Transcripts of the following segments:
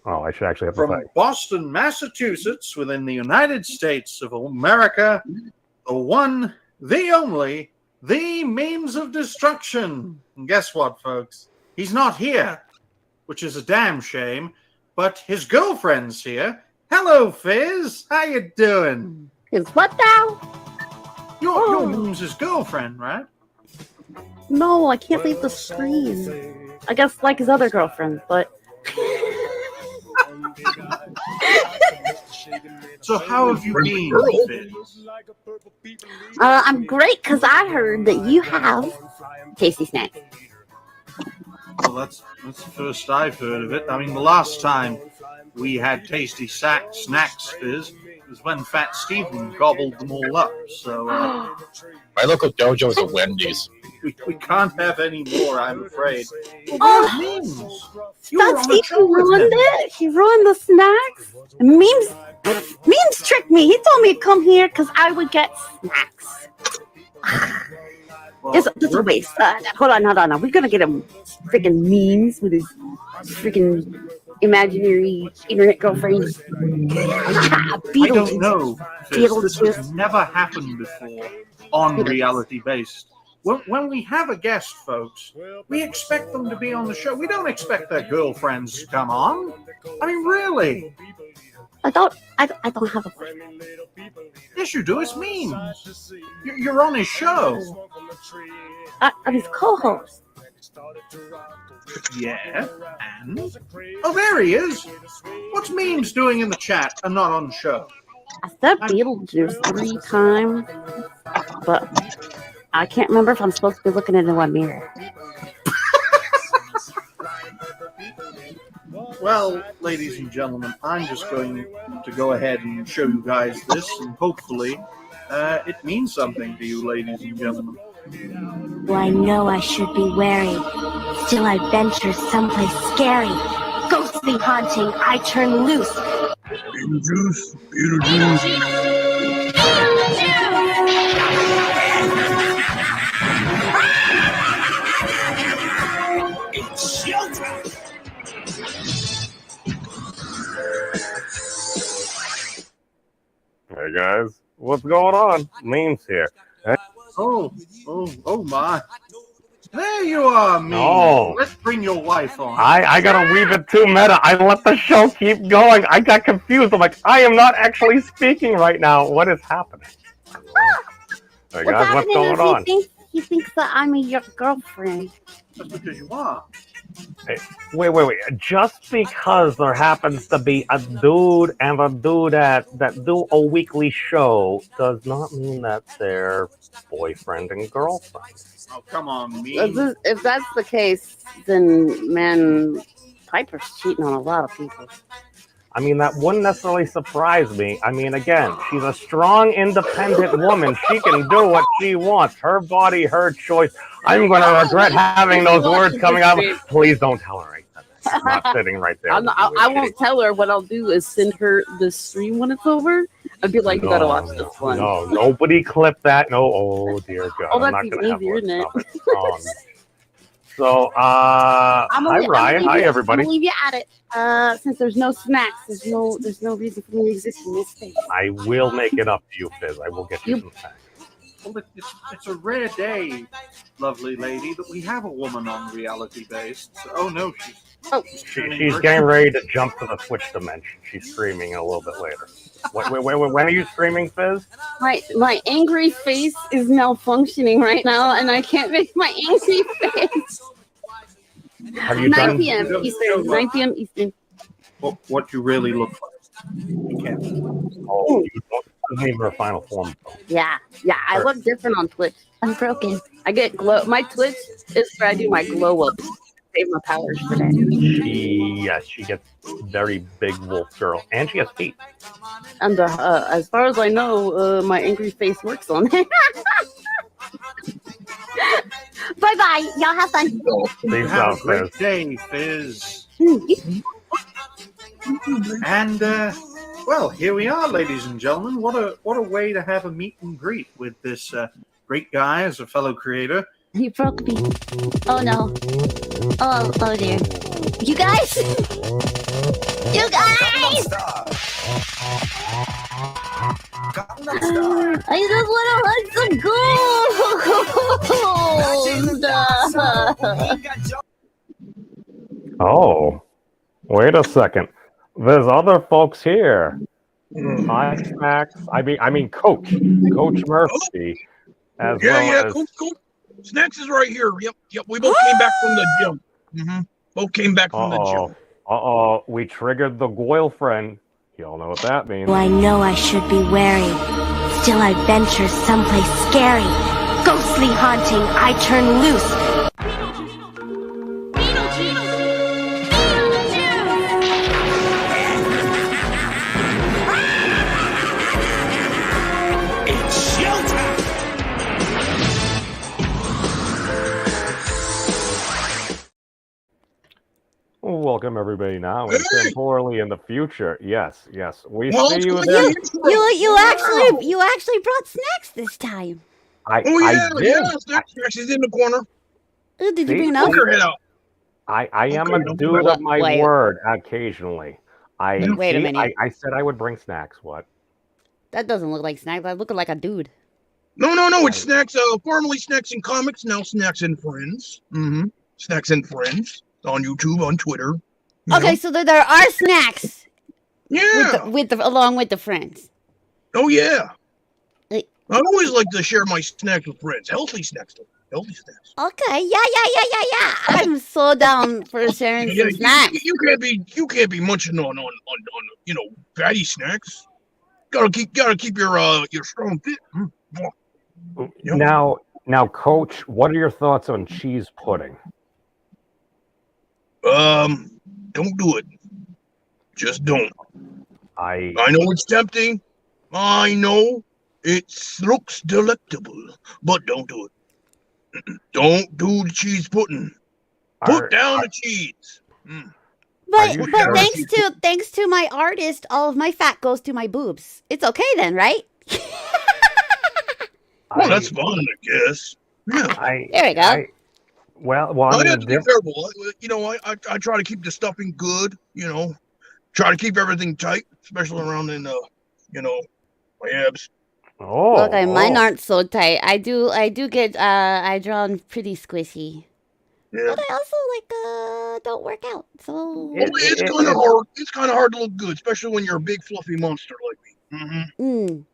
Oh, I should actually have From to say. Boston, Massachusetts, within the United States of America, the one, the only, the memes of destruction. And guess what, folks? He's not here, which is a damn shame, but his girlfriend's here. Hello, Fizz. How you doing? His what now? Your memes' girlfriend, right? No, I can't leave the screen. I guess like his other girlfriend, but... So how have you been, Fizz? I'm great, because I heard that you have tasty snacks. Well, that's the first I've heard of it. I mean, the last time we had tasty snacks, Fizz, was when Fat Steven gobbled them all up. So my local dojo is a Wendy's. We can't have any more, I'm afraid. Fat Steven ruined it. He ruined the snacks. Memes tricked me. He told me to come here because I would get snacks. It's a waste. Hold on. We're gonna get him freaking memes with his freaking imaginary internet girlfriend. I don't know. This has never happened before on Reality Based. When we have a guest, folks, we expect them to be on the show. We don't expect their girlfriends to come on. I mean, really? I don't have a question. Yes, you do. It's memes. You're on his show. I'm his co-host. Yeah, and? Oh, there he is. What's memes doing in the chat and not on the show? I said Beetlejuice 3 times, but I can't remember if I'm supposed to be looking into a mirror. Well, ladies and gentlemen, I'm just going to go ahead and show you guys this, and hopefully it means something to you, ladies and gentlemen. Well, I know I should be wary. Still I venture someplace scary. Ghostly haunting, I turn loose. Beetlejuice. It's showtime. Hey guys, what's going on? Memes here. Hey. Oh my. There you are, Meme. No. Let's bring your wife on. I gotta weave it too meta. I let the show keep going. I got confused. I'm like, I am not actually speaking right now. What is happening? Hey guys, what's going on? He thinks that I'm your girlfriend. That's because you are. Hey, wait. Just because there happens to be a dude and a dude that do a weekly show does not mean that they're boyfriend and girlfriend. Oh, come on, Meme. If that's the case, then, man, Piper's cheating on a lot of people. I mean, that wouldn't necessarily surprise me. I mean, again, she's a strong, independent woman. She can do what she wants. Her body, her choice. I'm going to regret having those words coming out. Please don't tell her I said that. She's not sitting right there. I won't tell her. What I'll do is send her the stream when it's over. I'd be like, you gotta watch this one. No, nobody clip that. No, oh dear God. Oh, I'm that's not going to have easier, isn't it? So, hi Ryan, hi everybody. I'm gonna leave you at it. Since there's no snacks, there's no reason for me to exist in this space. I will make it up to you, Fizz. I will get you some snacks. Well, it's a rare day, lovely lady, that we have a woman on Reality Based. So, oh no, she's getting ready to jump to the Twitch dimension. She's streaming a little bit later. Wait, when are you streaming, Fizz? My angry face is malfunctioning right now, and I can't make my angry face. Have you 9 p.m. Eastern. 9 p.m. Eastern. What you really look like. You can't. Oh, you don't even her final form. Yeah. I look different on Twitch. I'm broken. I get glow. My Twitch is where I do my glow up. Save my powers for that. She gets very big wolf girl, and she has feet. And as far as I know, my angry face works on it. Bye. Y'all have fun. Have a great day, Fizz. And well, here we are, ladies and gentlemen. What a way to have a meet and greet with this great guy as a fellow creator. He broke me. Oh no. Oh dear. You guys? You You guys! I just want to hunt some gold! Oh, wait a second. There's other folks here. Hi, Snacks. I mean, Coach Murphy, as well as. Coach. Snacks is right here. Yep. We both came back from the gym. Both came back from the gym. We triggered the GorlFriend. Y'all know what that means. I know I should be wary. Still I venture someplace scary. Ghostly haunting, I turn loose. It's showtime! Welcome everybody now and temporally in the future. Yes. We Well, see you it's there. You actually brought snacks this time. I did. Yeah. Snacks is in the corner. Ooh, did you See? bring Put enough? your head out. I am Okay, a dude of my wait. word occasionally. Wait a minute. I said I would bring snacks. What? That doesn't look like snacks. That looking like a dude. No. It's Snacks. Formerly Snacks and Comics, now Snacks and Friends. Snacks and Friends on YouTube, on Twitter. you Okay, know? so there are snacks Yeah. along with the friends. Oh yeah. Hey. I always like to share my snacks with friends. Healthy snacks, though. Healthy snacks. Okay, yeah. I'm so down for sharing Yeah, some snacks. you can't be munching on fatty snacks. Gotta keep your strong fit. Yeah. Now, Coach, what are your thoughts on cheese pudding? Don't do it. Just don't. I know it's tempting. I know it looks delectable, but don't do it. Don't do the cheese pudding. Put down the cheese. But you sure? thanks to my artist, all of my fat goes to my boobs. It's okay then, right? Well, that's fine, I guess. Yeah. There we go. Well, I I mean, have to be careful. I try to keep the stuffing good. Try to keep everything tight, especially around in my abs. Okay, mine aren't so tight. I do get I draw pretty squishy. Yeah. But I also don't work out. So It's kind of hard. It's kind of hard to look good, especially when you're a big fluffy monster like me.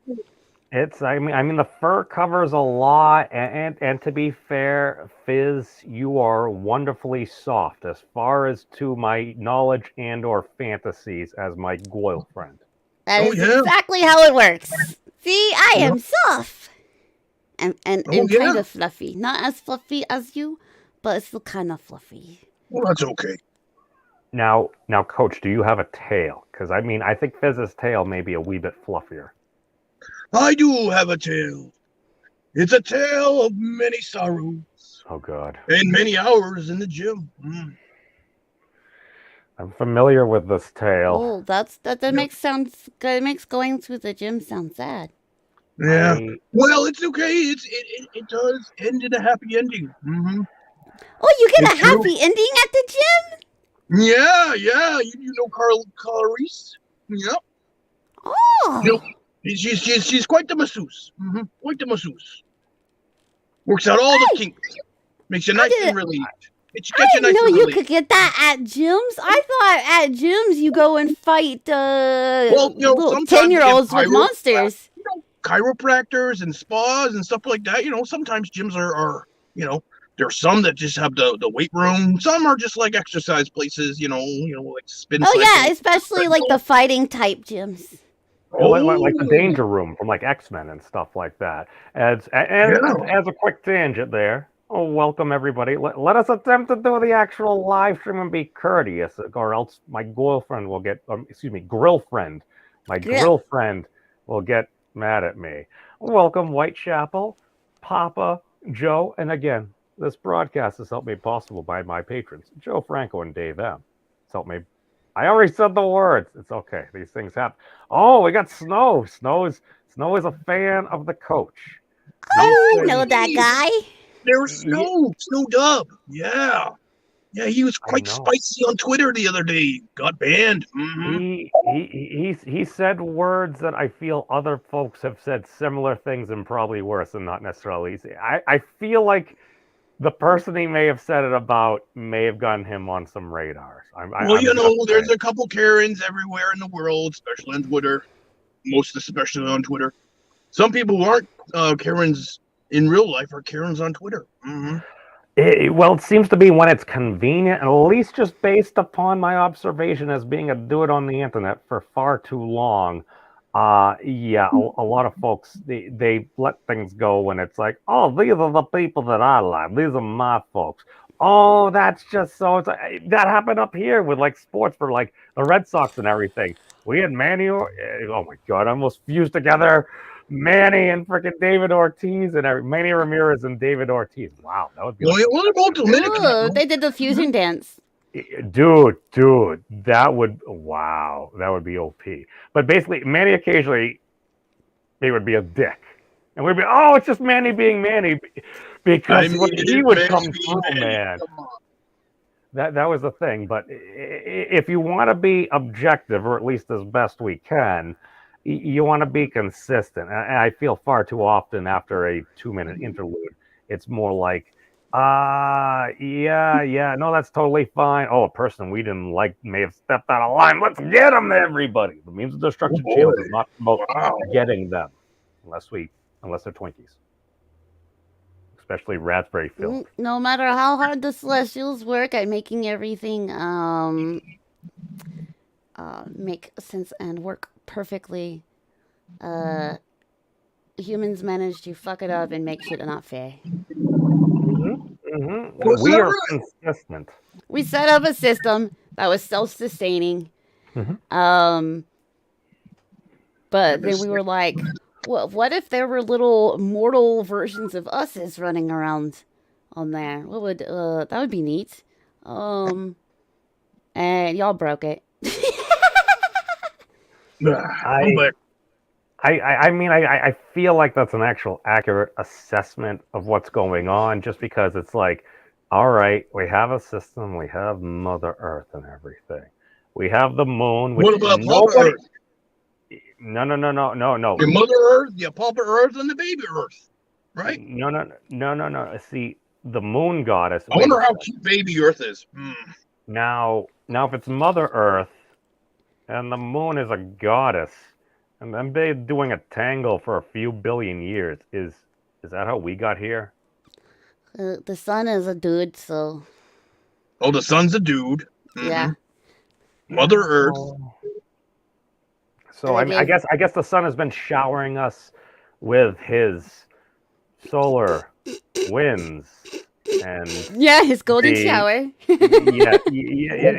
It's I mean the fur covers a lot, and to be fair, Fizz, you are wonderfully soft as far as to my knowledge and or fantasies as my GorlFriend. that is exactly how it works. See, I am soft and kind of fluffy. Not as fluffy as you, but it's still kind of fluffy. Well, that's okay. Now, Coach, do you have a tail? Because I mean, I think Fizz's tail may be a wee bit fluffier. I do have a tale. It's a tale of many sorrows. Oh God. And many hours in the gym. I'm familiar with this tale. Oh, that makes going to the gym sound sad. Yeah. Well, it's okay. It does end in a happy ending. Oh, you get a happy ending at the gym? Yeah. You know Clarice? Yep. Oh. She's quite the masseuse. Quite the masseuse. Works out all the kinks. Makes you nice and relieved. I didn't know you could get that at gyms. I thought at gyms you go and fight little 10-year-olds with monsters. Chiropractors and spas and stuff like that. Sometimes gyms are there's some that just have the weight room. Some are just like exercise places. Like spin. Oh yeah, especially like the fighting type gyms. Like the danger room from like X-Men and stuff like that. As a quick tangent there. Oh, welcome everybody. Let us attempt to do the actual live stream and be courteous, or else my GorlFriend will get. GorlFriend. My GorlFriend will get mad at me. Welcome, Whitechapel, Papa, Joe, and again, this broadcast is helped made possible by my patrons, Joe, Franco, and Dave M. It's helped me. I already said the words. It's okay. These things happen. Oh, we got Snow. Snow is a fan of the Coach. Oh, I know that guy. There's Snow Dub. Yeah. Yeah, he was quite spicy on Twitter the other day. Got banned. He said words that I feel other folks have said similar things and probably worse, and not necessarily easy. I feel like the person he may have said it about may have gotten him on some radars. There's a couple Karens everywhere in the world, especially on Twitter. Most especially on Twitter. Some people who aren't Karens in real life are Karens on Twitter. It seems to be when it's convenient, at least just based upon my observation as being a dude on the internet for far too long. A lot of folks, they let things go when it's like, oh, these are the people that I like. These are my folks. Oh, that's just so. That happened up here with like sports for like the Red Sox and everything. We had Manny. Oh my God, I almost fused together Manny and freaking David Ortiz and Manny Ramirez and David Ortiz. Wow, that would be. They did the fusion dance. Dude, that would be OP. But basically, Manny occasionally, he would be a dick, and we'd be, oh, it's just Manny being Manny, because when he would come through, man. That was the thing. But if you want to be objective, or at least as best we can, you want to be consistent. And I feel far too often after a 2-minute interlude, it's more like, no, that's totally fine. Oh, a person we didn't like may have stepped out of line. Let's get them, everybody. The means of destruction channel is not about getting them, unless they're Twinkies, especially raspberry filled. No matter how hard the Celestials work at making everything make sense and work perfectly, humans manage to fuck it up and make shit not fair. We are consistent. We set up a system that was self-sustaining. But then we were like, well, what if there were little mortal versions of us's running around on there? What would that would be neat. And y'all broke it. I feel like that's an actual accurate assessment of what's going on, just because it's like, all right, we have a system, we have Mother Earth and everything. We have the moon. What about Papa Earth? No. Your Mother Earth, your Papa Earth, and the Baby Earth, right? No. See, the moon goddess. I wonder how cute Baby Earth is. Now, if it's Mother Earth, and the moon is a goddess, and then they're doing a tangle for a few billion years. Is that how we got here? The sun is a dude, so. Oh, the sun's a dude. Yeah. Mother Earth. So I guess the sun has been showering us with his solar winds and his golden shower.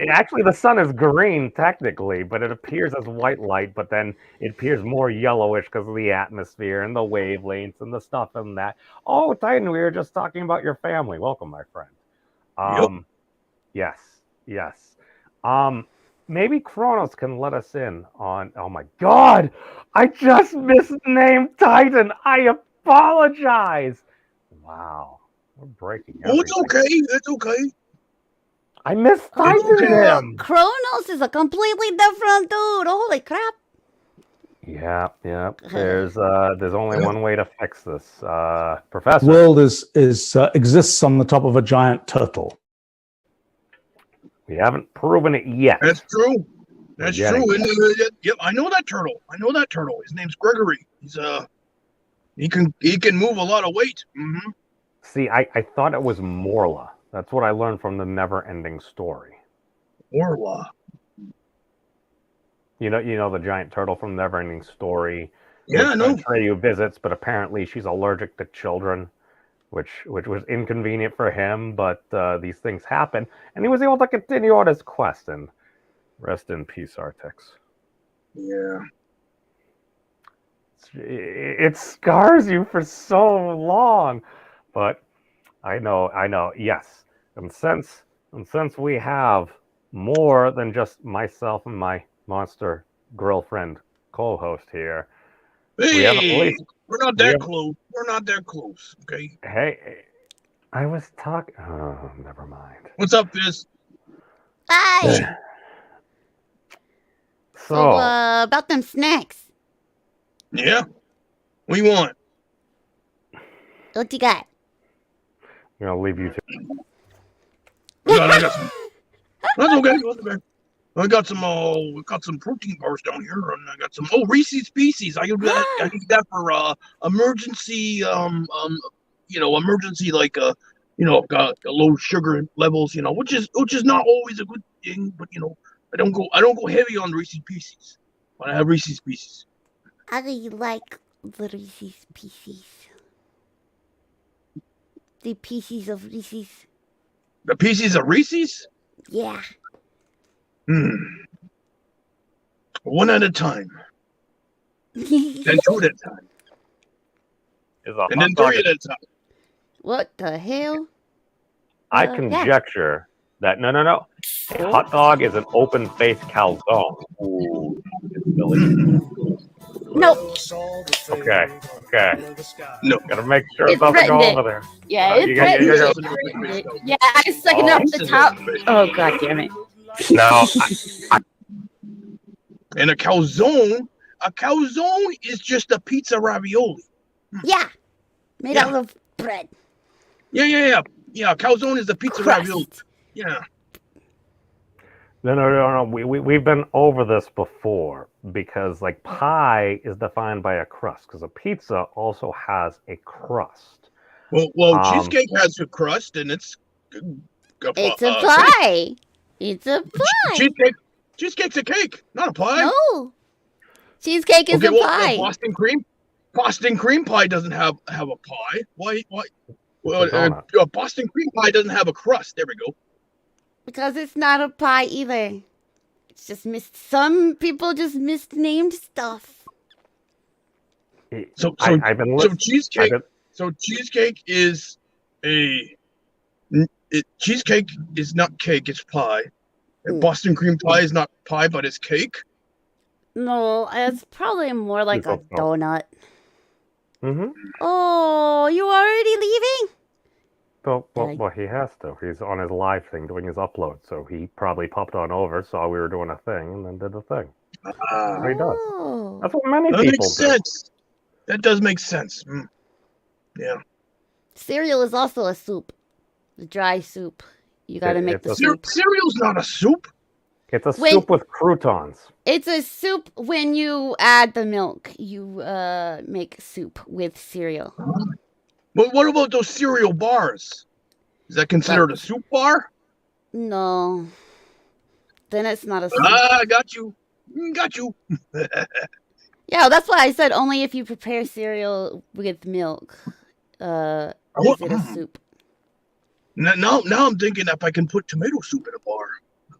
Actually, the sun is green technically, but it appears as white light. But then it appears more yellowish because of the atmosphere and the wavelengths and the stuff and that. Oh, Titan, we were just talking about your family. Welcome, my friend. Yes. Maybe Kronos can let us in on. Oh my God, I just misnamed Titan. I apologize. Wow. We're breaking everything. It's okay. I mistitled him. Kronos is a completely different dude. Holy crap. Yeah. There's only one way to fix this. Professor. The world exists on the top of a giant turtle. We haven't proven it yet. That's true. Yep, I know that turtle. His name's Gregory. He's he can move a lot of weight. See, I thought it was Morla. That's what I learned from the Never-Ending Story. Morla. You know the giant turtle from the Never-Ending Story. Yeah, I know. Atreyu visits, but apparently she's allergic to children, which was inconvenient for him. But these things happen, and he was able to continue on his quest. And rest in peace, Artix. Yeah. It scars you for so long, but I know. Yes, and since we have more than just myself and my monster girlfriend co-host here, we're not that close. We're not that close. Okay. Hey, I was talking. Oh, never mind. What's up, Fizz? Hi. So, About them snacks. Yeah? What do you want? What you got? I'm gonna leave you two. I got some. That's okay. That's okay. I got some protein bars down here, and I got some Reese's Pieces. I use that for emergency emergency like low sugar levels, which is not always a good thing, but I don't go heavy on Reese's Pieces. But I have Reese's Pieces. I like the Reese's Pieces. The pieces of Reese's. The Pieces of Reese's? Yeah. One at a time. Then two at a time. And then three at a time. What the hell? I conjecture that no. A hot dog is an open-faced calzone. Ooh, it's delicious. Nope. Okay. No. Gotta make sure It it doesn't go threatened over there. Yeah, You Yeah, I was sucking up the top. Oh, god damn it. No. And a calzone is just a pizza ravioli. Yeah. Made out of bread. Yeah. A calzone is a pizza ravioli. Yeah. No. We've been over this before because like pie is defined by a crust because a pizza also has a crust. Well, cheesecake has a crust and it's a pie. It's a pie. Cheesecake's a cake, not a pie. No. Cheesecake is a pie. Boston cream pie doesn't have a pie. Why? Well, Boston cream pie doesn't have a crust. There we go. Because it's not a pie either. It's just some people just misnamed stuff. So cheesecake is cheesecake is not cake, it's pie. And Boston cream pie is not pie, but it's cake. No, it's probably more like a donut. Mm-hmm. Oh, you already leaving? Well, he has to. He's on his live thing doing his upload, so he probably popped on over, saw we were doing a thing, and then did the thing. That's what he does. That's what many people makes do. Sense. That does make sense. Yeah. Cereal is also a soup. The dry soup. You gotta make the soup. Cereal's not a soup. It's a soup with croutons. It's a soup when you add the milk. You make soup with cereal. But what about those cereal bars? Is that considered a soup bar? No. Then it's not a soup. Ah, got you. Yeah, that's why I said only if you prepare cereal with milk. Is it a soup? Now I'm thinking if I can put tomato soup in a bar.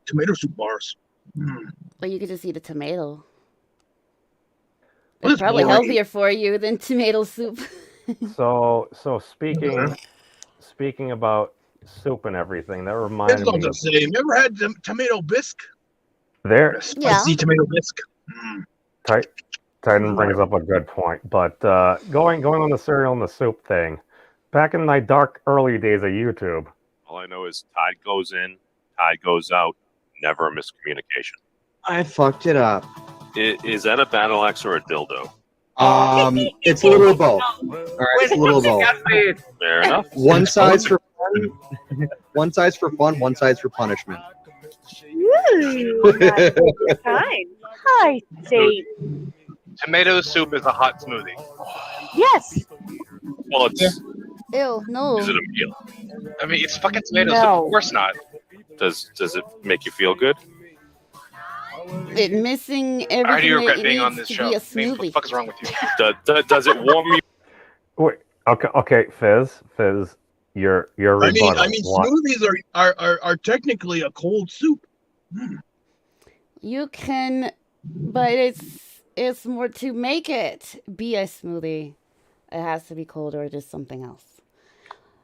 Tomato soup bars. But you could just eat a tomato. Well, it's probably healthier for you than tomato soup. So speaking about soup and everything, that reminded me. It's not the same. You ever had tomato bisque? Spicy tomato bisque. Titan brings up a good point, but going on the cereal and the soup thing, back in my dark early days of YouTube, all I know is tide goes in, tide goes out, never a miscommunication. I fucked it up. Is that a battle axe or a dildo? It's a little of both. All right, it's a little of both. Fair enough. One side's for fun, one side's for fun, one side's for punishment. Ooh, time. Hi, State. Tomato soup is a hot smoothie. Yes. Well, it's. Ew, no. Is it a meal? I mean, it's fucking tomato soup. Of course not. Does it make you feel good? It missing everything. I already regret it being needs on this to show. be a I mean, what the smoothie. fuck is wrong with you? Does it warm you? Wait, okay, Fizz, your rebuttal. I mean, smoothies are technically a cold soup. You can, but it's more to make it be a smoothie. It has to be cold or just something else.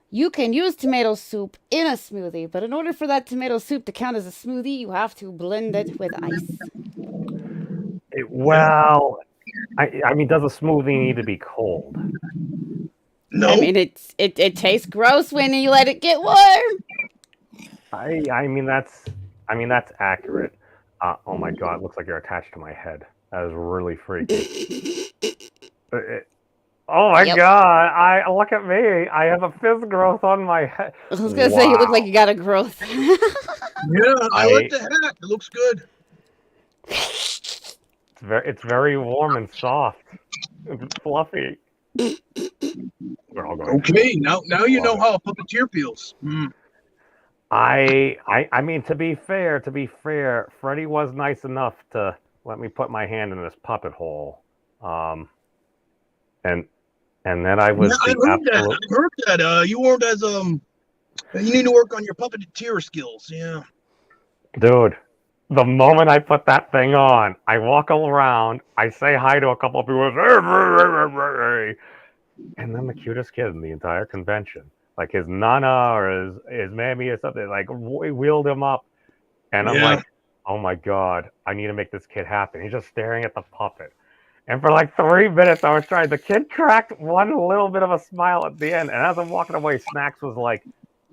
You can use tomato soup in a smoothie, but in order for that tomato soup to count as a smoothie, you have to blend it with ice. Well, I mean, does a smoothie need to be cold? No. I mean, it tastes gross when you let it get warm. I mean that's accurate. Oh my god, it looks like you're attached to my head. That is really freaky. Oh my god! I look at me. I have a fizz growth on my head. I was gonna say you look like you got a growth. Yeah, I like the hat. It looks good. It's very warm and soft. It's fluffy. We're all going. Okay, now you know how a puppeteer feels. I mean, to be fair, Freddie was nice enough to let me put my hand in this puppet hole. And then I was. Yeah, I heard that. You weren't as you need to work on your puppeteer skills. Yeah. Dude, the moment I put that thing on, I walk around, I say hi to a couple of people, and then the cutest kid in the entire convention, like his nana or his mammy or something, like wheeled him up, and I'm like, oh my god, I need to make this kid happy. He's just staring at the puppet. And for like 3 minutes, I was trying. The kid cracked one little bit of a smile at the end. And as I'm walking away, Snacks was like,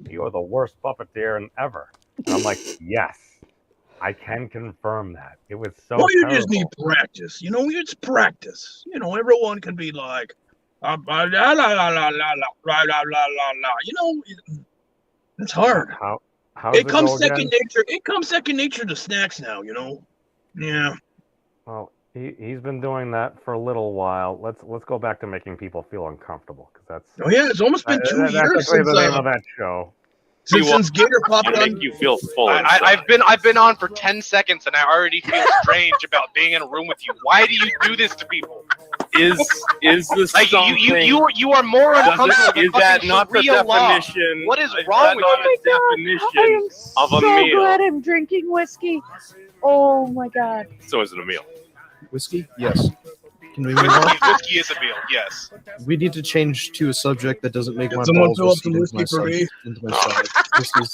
"You are the worst puppeteer ever." And I'm like, "Yes, I can confirm that." It was so. Well, you terrible. just need practice. You know, it's practice. You know, everyone can be like, la la la la la la la la la. You know, it's hard. How it comes second nature. It comes second nature to Snacks now. You know. Yeah. Well. He's been doing that for a little while. Let's go back to making people feel uncomfortable because that's. Oh yeah, it's almost been 2 years since since the name of that show. Since Gator popped on. Make you feel full. I've been on for 10 seconds and I already feel strange about being in a room with you. Why do you do this to people? Is this like something? You are more uncomfortable. Is that not the definition? What is wrong with you? I am of a so meal. glad I'm drinking whiskey. Oh my god. So is it a meal? Whiskey? Yes. Can we move on? Whiskey is a meal, yes. We need to change to a subject that doesn't make my Someone balls fill up some recede whiskey for me. into my stomach. Whiskey's...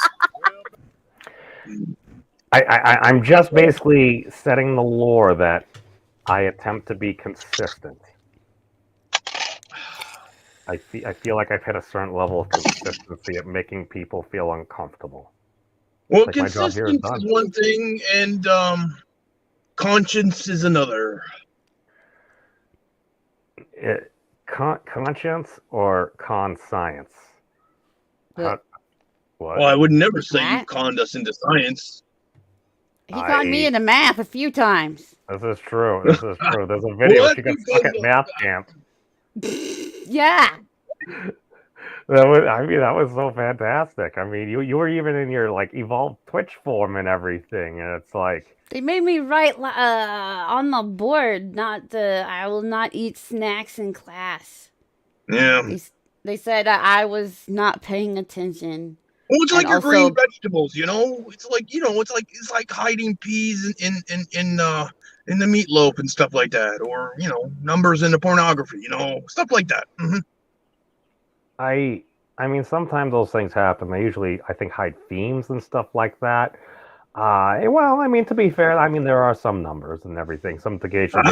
I'm just basically setting the lore that I attempt to be consistent. I feel like I've hit a certain level of consistency at making people feel uncomfortable. Well, like consistency is one thing, and conscience is another. Conscience or science? What? Well, I would never say you conned us into science. He conned me into math a few times. This is true. There's a video. She got stuck at math camp. Yeah. That was so fantastic. I mean, you were even in your like evolved Twitch form and everything, and it's like they made me write on the board. I will not eat snacks in class. Yeah. They said I was not paying attention. Well, it's like your green vegetables, you know. It's like it's like hiding peas in the meatloaf and stuff like that, or numbers in the pornography, stuff like that. Mm-hmm. I mean, sometimes those things happen. They usually, I think, hide themes and stuff like that. Well, I mean, to be fair, I mean, there are some numbers and everything. Some occasions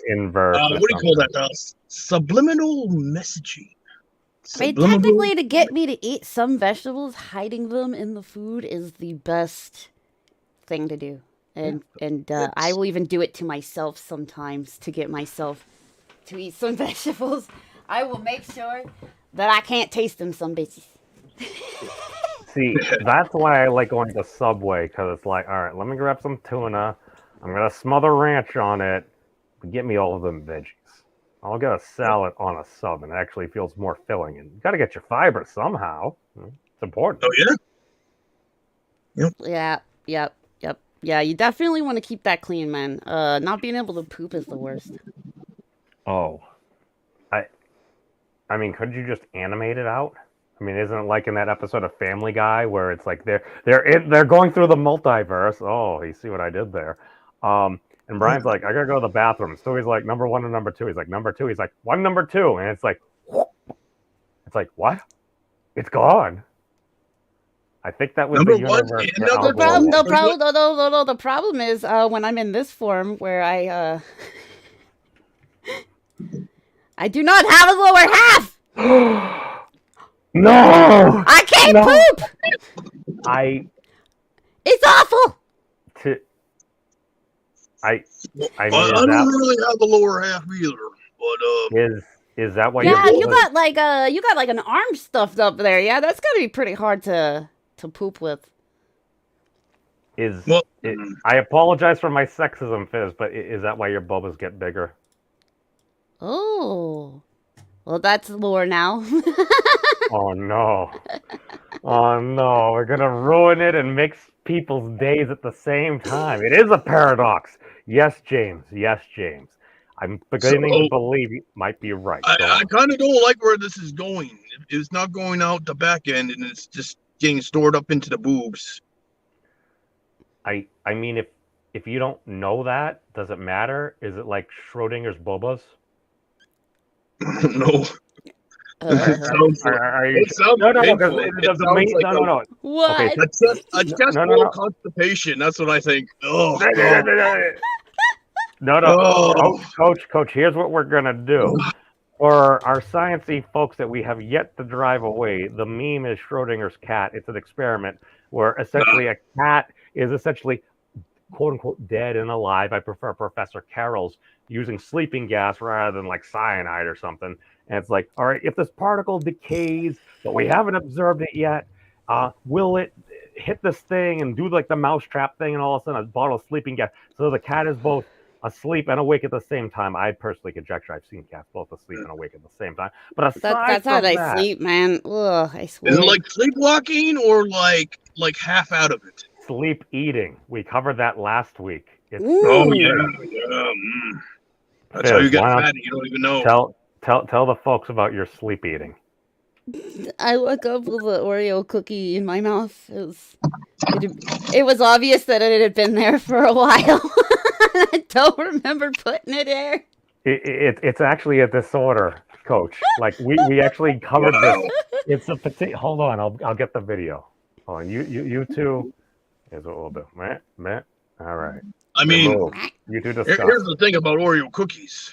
inverse. What do you call that? Subliminal messaging. I mean, technically, to get me to eat some vegetables, hiding them in the food is the best thing to do. And I will even do it to myself sometimes to get myself to eat some vegetables. I will make sure that I can't taste them, some bitches. See, that's why I like going to Subway, because it's like, all right, let me grab some tuna. I'm going to smother ranch on it. Get me all of them veggies. I'll get a salad on a sub, and it actually feels more filling. And you got to get your fiber somehow. It's important. Oh, yeah? Yep. Yeah, you definitely want to keep that clean, man. Not being able to poop is the worst. Oh. I mean, could you just animate it out? I mean, isn't it like in that episode of Family Guy where it's like they're going through the multiverse? Oh, you see what I did there? And Brian's like, I gotta go to the bathroom. So he's like, number 1 and number 2. He's like, number 2. He's like, 1, number 2, and it's like what? It's gone. I think that was number the universe. The problem is when I'm in this form where I do not have a lower half. No! I can't No. poop! It's awful! I mean, I don't really have the lower half either, but is that why Yeah, you're you got like an arm stuffed up there. Yeah, that's gotta be pretty hard to poop with. I apologize for my sexism, Fizz, but is that why your bubbles get bigger? Oh. Well, that's lore now. Oh no. Oh no, we're gonna ruin it and mix people's days at the same time. It is a paradox. Yes, James. Yes, James. I'm beginning to believe you might be right. I kind of don't like where this is going. It's not going out the back end, and it's just getting stored up into the boobs. I mean, if you don't know that, does it matter? Is it like Schrodinger's bobas? No. No. What? Okay. A chest constipation. That's what I think. Oh, No. Oh. Coach, here's what we're gonna do. For our sciencey folks that we have yet to drive away, the meme is Schrodinger's cat. It's an experiment where essentially a cat is essentially quote unquote dead and alive. I prefer Professor Carroll's using sleeping gas rather than like cyanide or something. And it's like, all right, if this particle decays, but we haven't observed it yet, will it hit this thing and do like the mousetrap thing, and all of a sudden a bottle of sleeping gas? So the cat is both asleep and awake at the same time. I personally conjecture I've seen cats both asleep and awake at the same time. But that's how they sleep, man. Ugh, I swear. Is it like sleepwalking or like half out of it? Sleep eating. We covered that last week. Oh yeah. That's how you get fatty. You don't even know. Tell the folks about your sleep eating. I woke up with an Oreo cookie in my mouth. It was obvious that it had been there for a while. I don't remember putting it there. It's actually a disorder, Coach. Like we actually covered this. It's a particular. Hold on, I'll get the video. Hold on, you two. Here's what we'll do. Meh. All right. I mean, you two discuss. Here's the thing about Oreo cookies.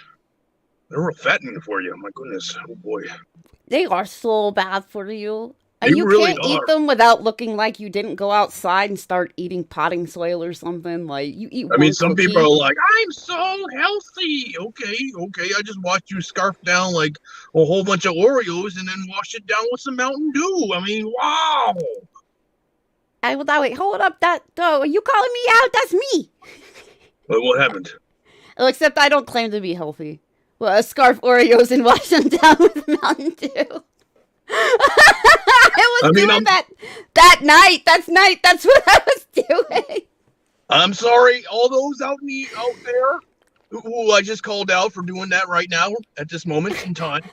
They're real fattening for you. My goodness. Oh boy. They are so bad for you. They And you really can't eat are. them without looking like you didn't go outside and start eating potting soil or something. Like you eat. I mean, one some cookie. people are like, I'm so healthy. Okay. I just watched you scarf down like a whole bunch of Oreos and then wash it down with some Mountain Dew. I mean, wow. Wait, hold up. Are you calling me out? That's me. But what happened? Well, except I don't claim to be healthy. Well, I scarf Oreos and wash them down with Mountain Dew. I was doing that night. That's what I was doing. I'm sorry, all those out there who I just called out for doing that right now at this moment in time.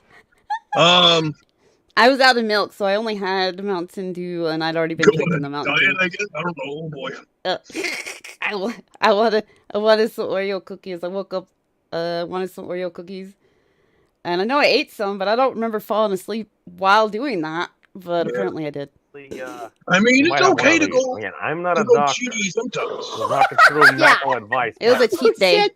I was out of milk, so I only had Mountain Dew, and I'd already been drinking the Mountain Dew. I guess. I don't know. Oh boy. I wanted some Oreo cookies. I woke up, wanted some Oreo cookies, and I know I ate some, but I don't remember falling asleep while doing that. But apparently I did. I mean, it's okay to go. Again, I'm not to a go doctor. cheaty sometimes. We're not the true medical advice. It was a cheat day.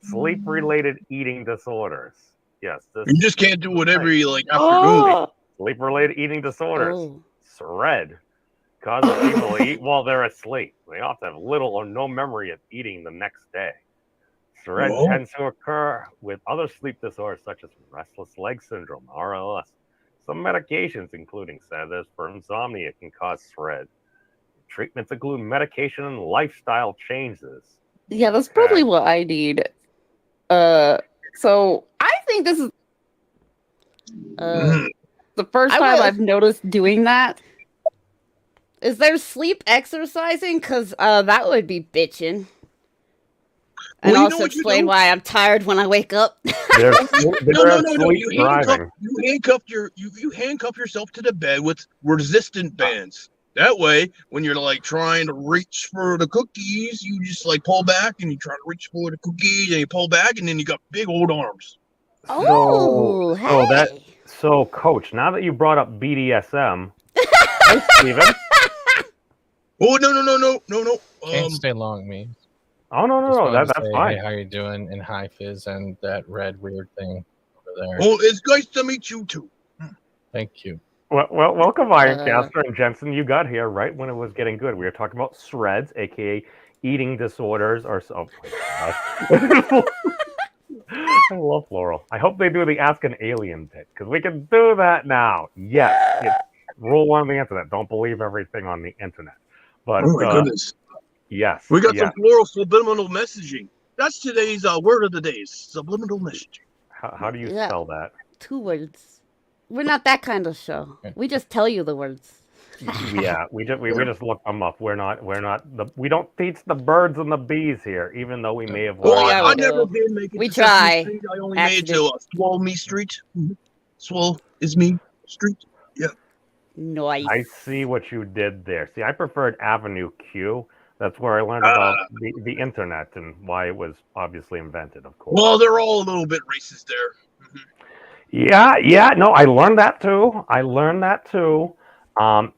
Sleep-related eating disorders. Yes, You just can't do it every afternoon. Sleep-related eating disorders. SRED causes people to eat while they're asleep. They often have little or no memory of eating the next day. SRED tends to occur with other sleep disorders such as restless leg syndrome, RLS. Some medications, including sedatives for insomnia, can cause SRED. Treatments include medication and lifestyle changes. Yeah, that's probably what I need. So I think this is the first time I've noticed doing that. Is there sleep exercising? Because that would be bitching. And also explain why I'm tired when I wake up. No. You handcuff yourself to the bed with resistant bands. That way, when you're like trying to reach for the cookies, you just like pull back and you try to reach for the cookies and you pull back and then you got big old arms. So, Coach, now that you brought up BDSM, hey, Steven. Oh no. Can't stay long, me. Oh no, that's fine. Hey, how you doing? And hi, Fizz, and that red weird thing over there. Oh, it's nice to meet you too. Thank you. Well, welcome, Ironcaster and Jensen. You got here right when it was getting good. We were talking about SREDs, aka eating disorders, or so. Oh I love Floral. I hope they do the Ask an Alien bit because we can do that now. Yes, it's rule one on the internet. Don't believe everything on the internet. But oh my goodness, yes, we got some Floral subliminal messaging. That's today's word of the day: subliminal messaging. How do you spell that? 2 words. We're not that kind of show. We just tell you the words. Yeah, we just look them up. We don't teach the birds and the bees here, even though we may have. Well, I never did make it. We to try. Sesame Street. I only made it to Swole Me Street. Swole is me street. Yeah. Nice. I see what you did there. See, I preferred Avenue Q. That's where I learned about the internet and why it was obviously invented, of course. Well, they're all a little bit racist there. Yeah. No, I learned that too.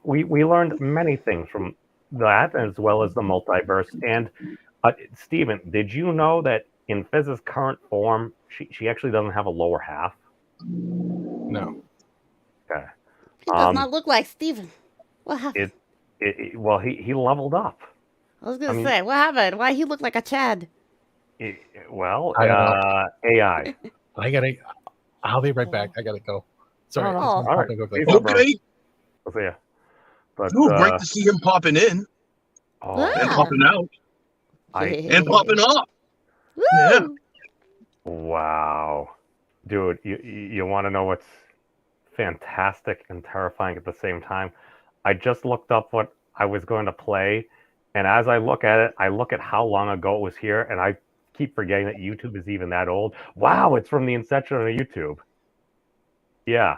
We learned many things from that, as well as the multiverse. And Steven, did you know that in Fizz's current form, she actually doesn't have a lower half? No. Okay. It does not look like Steven. What happened? Well, he leveled up. I was gonna say, what happened? Why he look like a Chad? AI. I'll be right back. I gotta go. Sorry. All right. Okay. I'll see ya. But, great to see him popping in. And popping out. And popping up. Yeah. Wow. Dude, you want to know what's fantastic and terrifying at the same time? I just looked up what I was going to play, and as I look at it, I look at how long ago it was here, and I keep forgetting that YouTube is even that old. Wow, it's from the inception of YouTube. Yeah.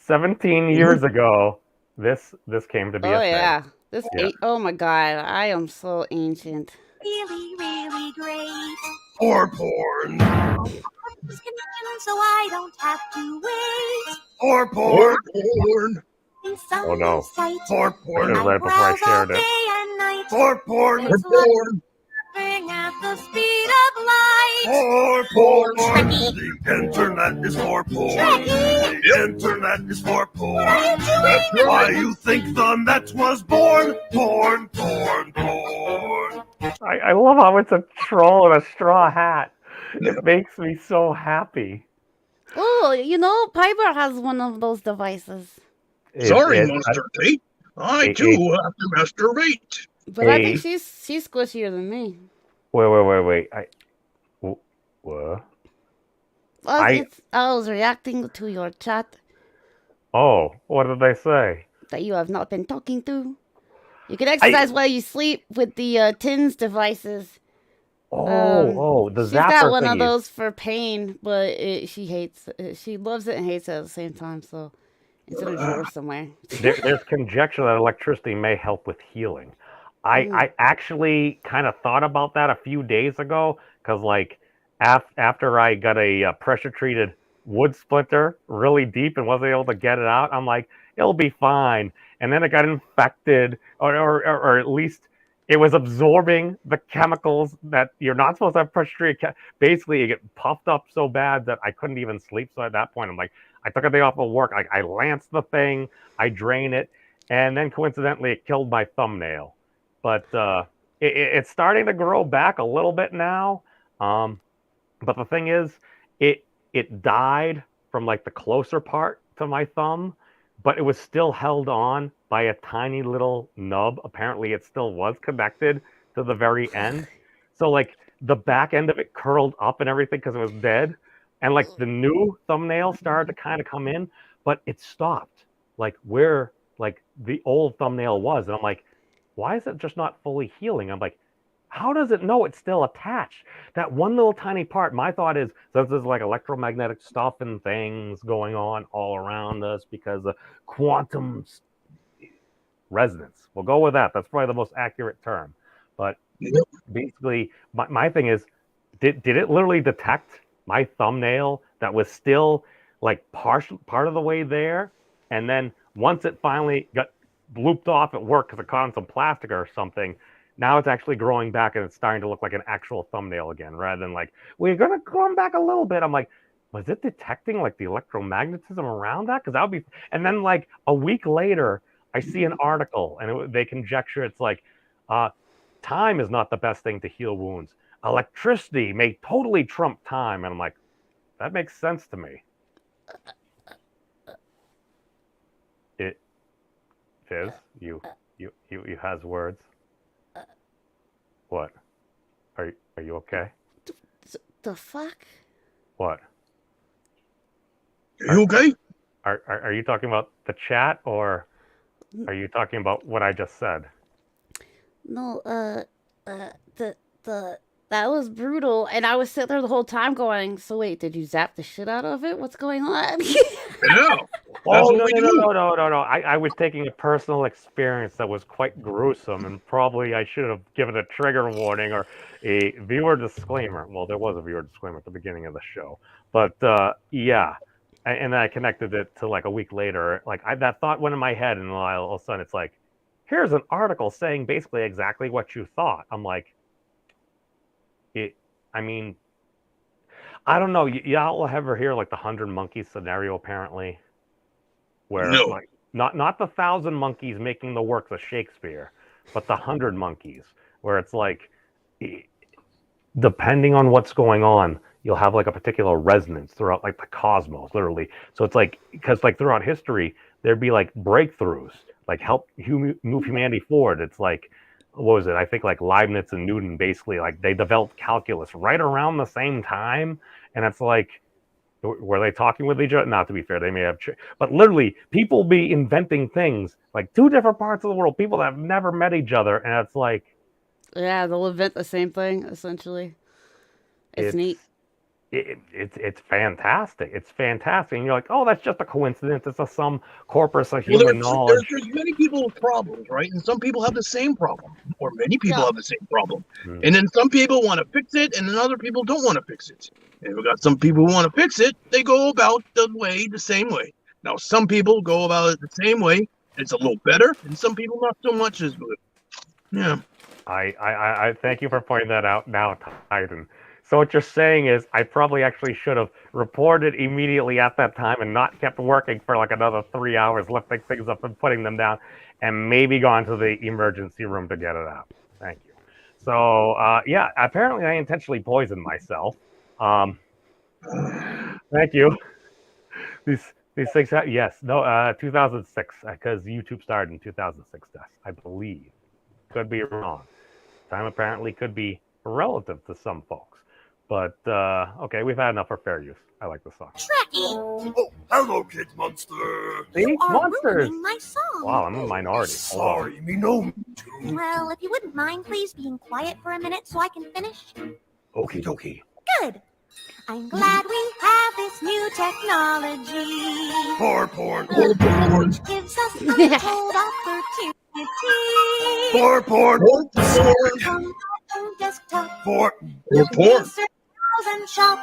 17 years ago, this came to be a thing. Yeah. Oh my god, I am so ancient. Really, really great. Porn. So I don't have to wait. Porn. In some Oh no. sight. Porn. I read before I shared it. Day and night. Porn. At the speed of light. Porn. The internet is for porn. The internet is for porn. That's why you think the net was born. Porn. I love how it's a troll in a straw hat. It makes me so happy. Oh, Piper has one of those devices. Sorry, Monster Kate. I too have to masturbate. But I think she's squishier than me. Wait. What? I was reacting to your chat. Oh, what did they say? That you have not been talking to. You can exercise while you sleep with the TINS devices. The She's zapper got one thingies. of those for pain, but she loves it and hates it at the same time. So it's in a drawer somewhere. There's conjecture that electricity may help with healing. I actually kind of thought about that a few days ago because, after I got a pressure-treated wood splinter really deep and wasn't able to get it out, I'm like, it'll be fine. And then it got infected, or at least it was absorbing the chemicals that you're not supposed to have pressure-treated. Basically, it get puffed up so bad that I couldn't even sleep. So at that point, I'm like, I took a day off of work. I lanced the thing, I drain it, and then coincidentally, it killed my thumbnail. But it's starting to grow back a little bit now. But the thing is, it died from the closer part to my thumb, but it was still held on by a tiny little nub. Apparently, it still was connected to the very end. So the back end of it curled up and everything because it was dead. And the new thumbnail started to kind of come in, but it stopped where the old thumbnail was. And I'm like, why is it just not fully healing? I'm like, how does it know it's still attached? That one little tiny part, my thought is, since there's electromagnetic stuff and things going on all around us because of quantum resonance. We'll go with that. That's probably the most accurate term. But basically, my thing is, did it literally detect my thumbnail that was still part of the way there? And then once it finally got looped off at work because it caught on some plastic or something, now it's actually growing back and it's starting to look like an actual thumbnail again, rather than we're gonna come back a little bit. I'm like, was it detecting like the electromagnetism around that? Because that would be, and then like a week later, I see an article, and they conjecture it's like, time is not the best thing to heal wounds. Electricity may totally trump time, and I'm like, that makes sense to me. It, Fizz, you has words. What? Are you okay? The fuck? What? Are you okay? Are you talking about the chat, or are you talking about what I just said? No, that was brutal, and I was sitting there the whole time going, so wait, did you zap the shit out of it? What's going on? Yeah. Oh, no. I was taking a personal experience that was quite gruesome, and probably I should have given a trigger warning or a viewer disclaimer. Well, there was a viewer disclaimer at the beginning of the show. But, yeah. And I connected it to like a week later. Like, that thought went in my head, and all of a sudden it's like, here's an article saying basically exactly what you thought. I'm like, I mean, I don't know. Y'all ever hear like the 100 Monkeys scenario, apparently? Where No. like not the 1,000 monkeys making the works of Shakespeare, but the 100 monkeys, where it's like, depending on what's going on, you'll have like a particular resonance throughout like the cosmos, literally. So it's like, because like throughout history, there'd be like breakthroughs, like help move humanity forward. It's like, what was it? I think like Leibniz and Newton basically like they developed calculus right around the same time, and it's like, were they talking with each other? Not, to be fair, they may have, but literally, people be inventing things like two different parts of the world, people that have never met each other, and it's like, yeah, they'll invent the same thing essentially. It's neat. It's fantastic. It's fantastic, and you're like, oh, that's just a coincidence. It's just some corpus of human knowledge. There's many people with problems, right? And some people have the same problem, or many people have the same problem. And then some people want to fix it, and then other people don't want to fix it. And we got some people who want to fix it. They go about the same way. Now, some people go about it the same way. It's a little better, and some people not so much as good. Yeah. I thank you for pointing that out now, Titan. So what you're saying is I probably actually should have reported immediately at that time and not kept working for like another 3 hours, lifting things up and putting them down, and maybe gone to the emergency room to get it out. Thank you. So, yeah, apparently I intentionally poisoned myself. Thank you. These things, yes, no, 2006, because YouTube started in 2006, I believe. Could be wrong. Time apparently could be relative to some folks. But, okay, we've had enough for fair use. I like the song. Oh, hello, Kid Monster. See? Monsters! Ruining my song. Wow, I'm a minority. Sorry, me no. Well, if you wouldn't mind, please being quiet for a minute so I can finish. Okie dokie. Good. I'm glad we have this new technology. Porn. Which gives us untold opportunity. Porn. Desktop. Porn. And shop.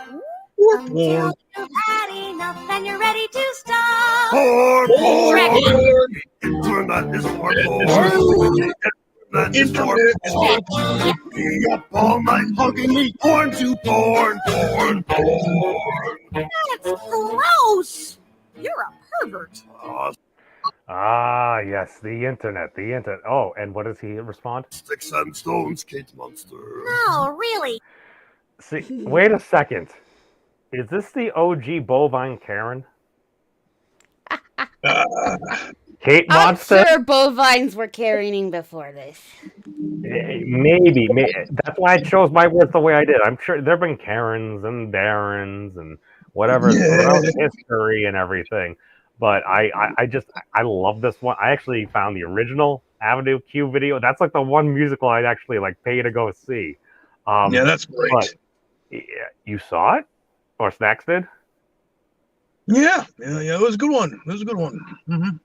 Until you've had enough and you're ready to stop. Porn. Internet is for porn. Internet is for porn. Be up all night hugging me. Porn to porn. That's gross. You're a pervert. Ah, yes, the internet. Oh, and what does he respond? Sticks and stones, Kid Monster. No, really. See, wait a second. Is this the OG bovine Karen? Kate Monster? I'm sure bovines were carrying before this. Maybe. That's why I chose my words the way I did. I'm sure there have been Karens and Darrens and whatever throughout history and everything. But I love this one. I actually found the original Avenue Q video. That's like the one musical I'd actually like pay to go see. Yeah, that's great. But, yeah, you saw it? Or Snacks did? Yeah, it was a good one. Mm-hmm.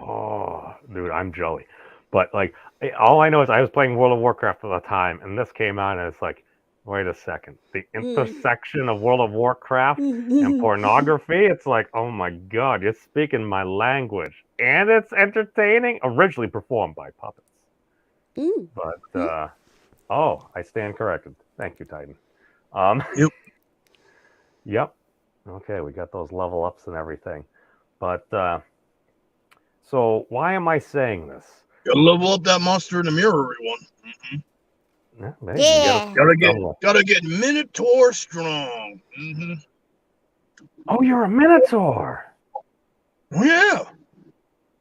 Oh, dude, I'm jelly. But like, all I know is I was playing World of Warcraft at the time, and this came out, and it's like, wait a second. The intersection of World of Warcraft and pornography, it's like, oh my god, you're speaking my language. And it's entertaining. Originally performed by puppets. But, oh, I stand corrected. Thank you, Titan. Yep. Okay, we got those level ups and everything. But, so why am I saying this? Gotta level up that monster in the mirror, everyone. Yeah, maybe you Yeah. Gotta get Minotaur strong. Mm-hmm. Oh, you're a Minotaur! Yeah.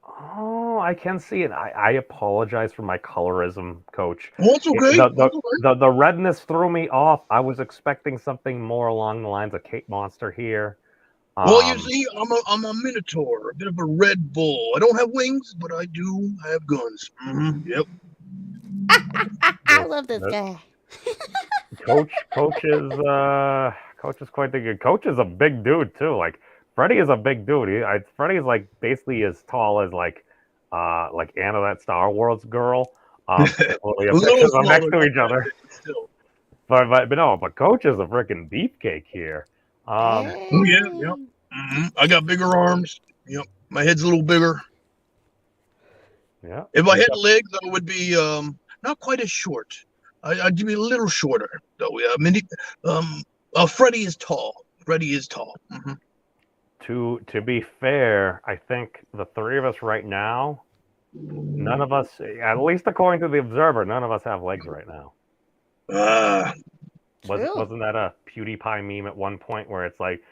Oh, I can see it. I apologize for my colorism, Coach. Well, it's okay. The redness threw me off. I was expecting something more along the lines of Cape Monster here. Well, you see, I'm a Minotaur, a bit of a Red Bull. I don't have wings, but I do have guns. Mm-hmm. Yep. I love this guy. Coach is quite the good. Coach is a big dude too. Like Freddy is a big dude. Freddy is like basically as tall as like Anna, that Star Wars girl. We have pictures of them next to each other. But Coach is a freaking beefcake here. Oh yeah, yep. Mm-hmm. I got bigger arms. Yep, my head's a little bigger. Yeah. If I had legs, I would be not quite as short. I'd be a little shorter though. Yeah, Freddy is tall. Mm-hmm. To be fair, I think the three of us right now, none of us, at least according to the Observer, none of us have legs right now. Wasn't that a PewDiePie meme at one point where it's like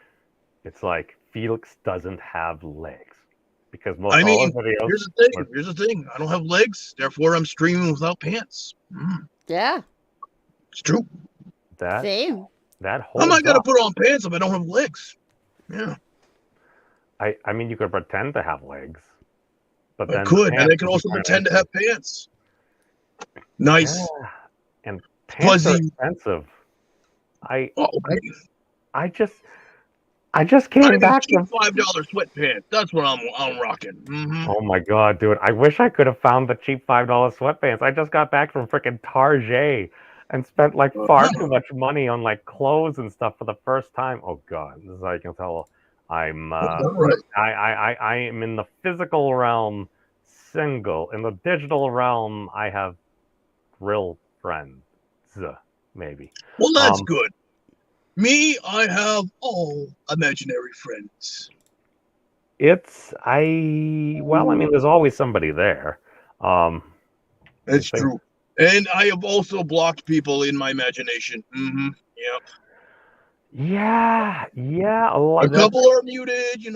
Felix doesn't have legs because all his videos. Here's the thing. I don't have legs, therefore I'm streaming without pants. Yeah, it's true. Same. That whole. I'm not gonna put on pants if I don't have legs. Yeah. I mean, you could pretend to have legs, but I could, and I can also pretend to have pants. Nice. Yeah. And pants are expensive. I just came back from $5 sweatpants. That's what I'm rocking. Mm-hmm. Oh my god, dude! I wish I could have found the cheap $5 sweatpants. I just got back from freaking Target and spent like far too much money on like clothes and stuff for the first time. Oh god, this is how you can tell I'm I am in the physical realm single. In the digital realm, I have real friends, maybe. Well, that's good. Me, I have all imaginary friends. I mean, there's always somebody there. That's true. And I have also blocked people in my imagination. Mm-hmm. Yep. Yeah. A couple are muted,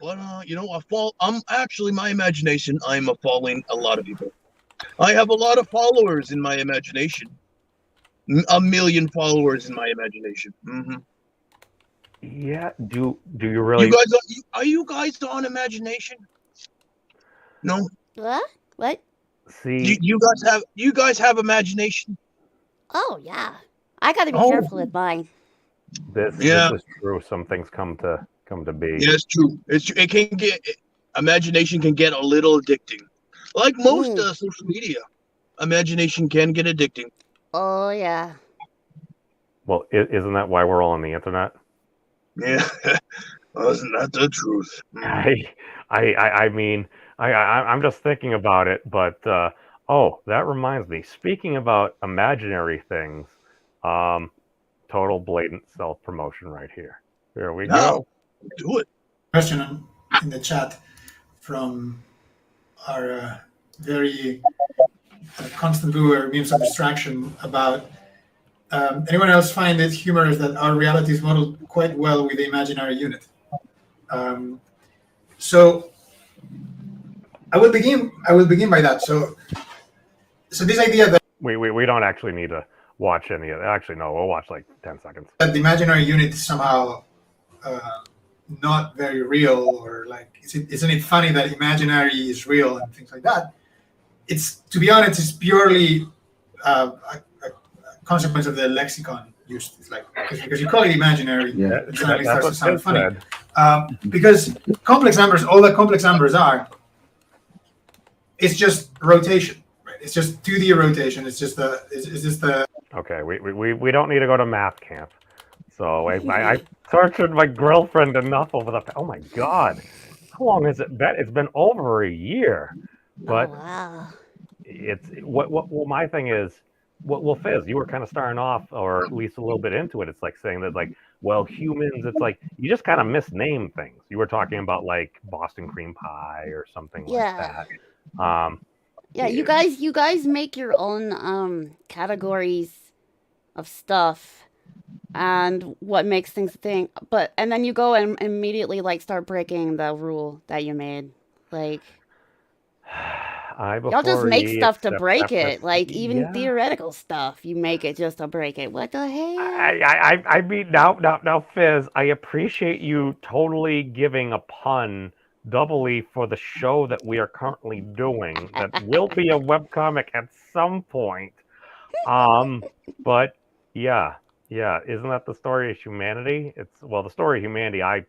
but I'm actually my imagination. I'm following a lot of people. I have a lot of followers in my imagination. 1 million followers in my imagination. Mm-hmm. Yeah. Do you really? You guys are you guys on imagination? No. What? See, you guys have imagination? Oh yeah, I got to be careful with mine. This is true. Some things come to be. Yeah, it's true. It can get imagination can get a little addicting. Like most social media, imagination can get addicting. Oh yeah. Well, isn't that why we're all on the internet? Yeah, isn't that the truth? I mean, I'm just thinking about it, but that reminds me. Speaking about imaginary things, total blatant self-promotion right here. Here we go. Do it. Question in the chat from our very constant viewer, Memes of Distraction, about anyone else find it humorous that our reality is modeled quite well with the imaginary unit? So I will begin by that. So this idea that we don't actually need to watch any of it. Actually, no, we'll watch like 10 seconds. That the imaginary unit is somehow not very real, or like, isn't it funny that imaginary is real and things like that? It's, to be honest, it's purely a consequence of the lexicon used. It's like because you call it imaginary, it suddenly starts to sound funny. Because complex numbers, all that complex numbers are, it's just rotation, right? It's just 2D rotation. It's just the. Okay, we don't need to go to math camp. So I tortured my girlfriend enough over the. Oh my god, how long has it been? It's been over a year. But wow. It's what my thing is. well, Fizz, you were kind of starting off, or at least a little bit into it. It's like saying that, like, well, humans. It's like you just kind of misname things. You were talking about like Boston cream pie or something like that. Yeah, you guys make your own categories of stuff and what makes things a thing. And then you go and immediately like start breaking the rule that you made. Like y'all just make stuff to break it. Like even theoretical stuff, you make it just to break it. What the hell? I mean, now, Fizz, I appreciate you totally giving a pun doubly for the show that we are currently doing. That will be a webcomic at some point. But yeah, isn't that the story of humanity? The story of humanity, I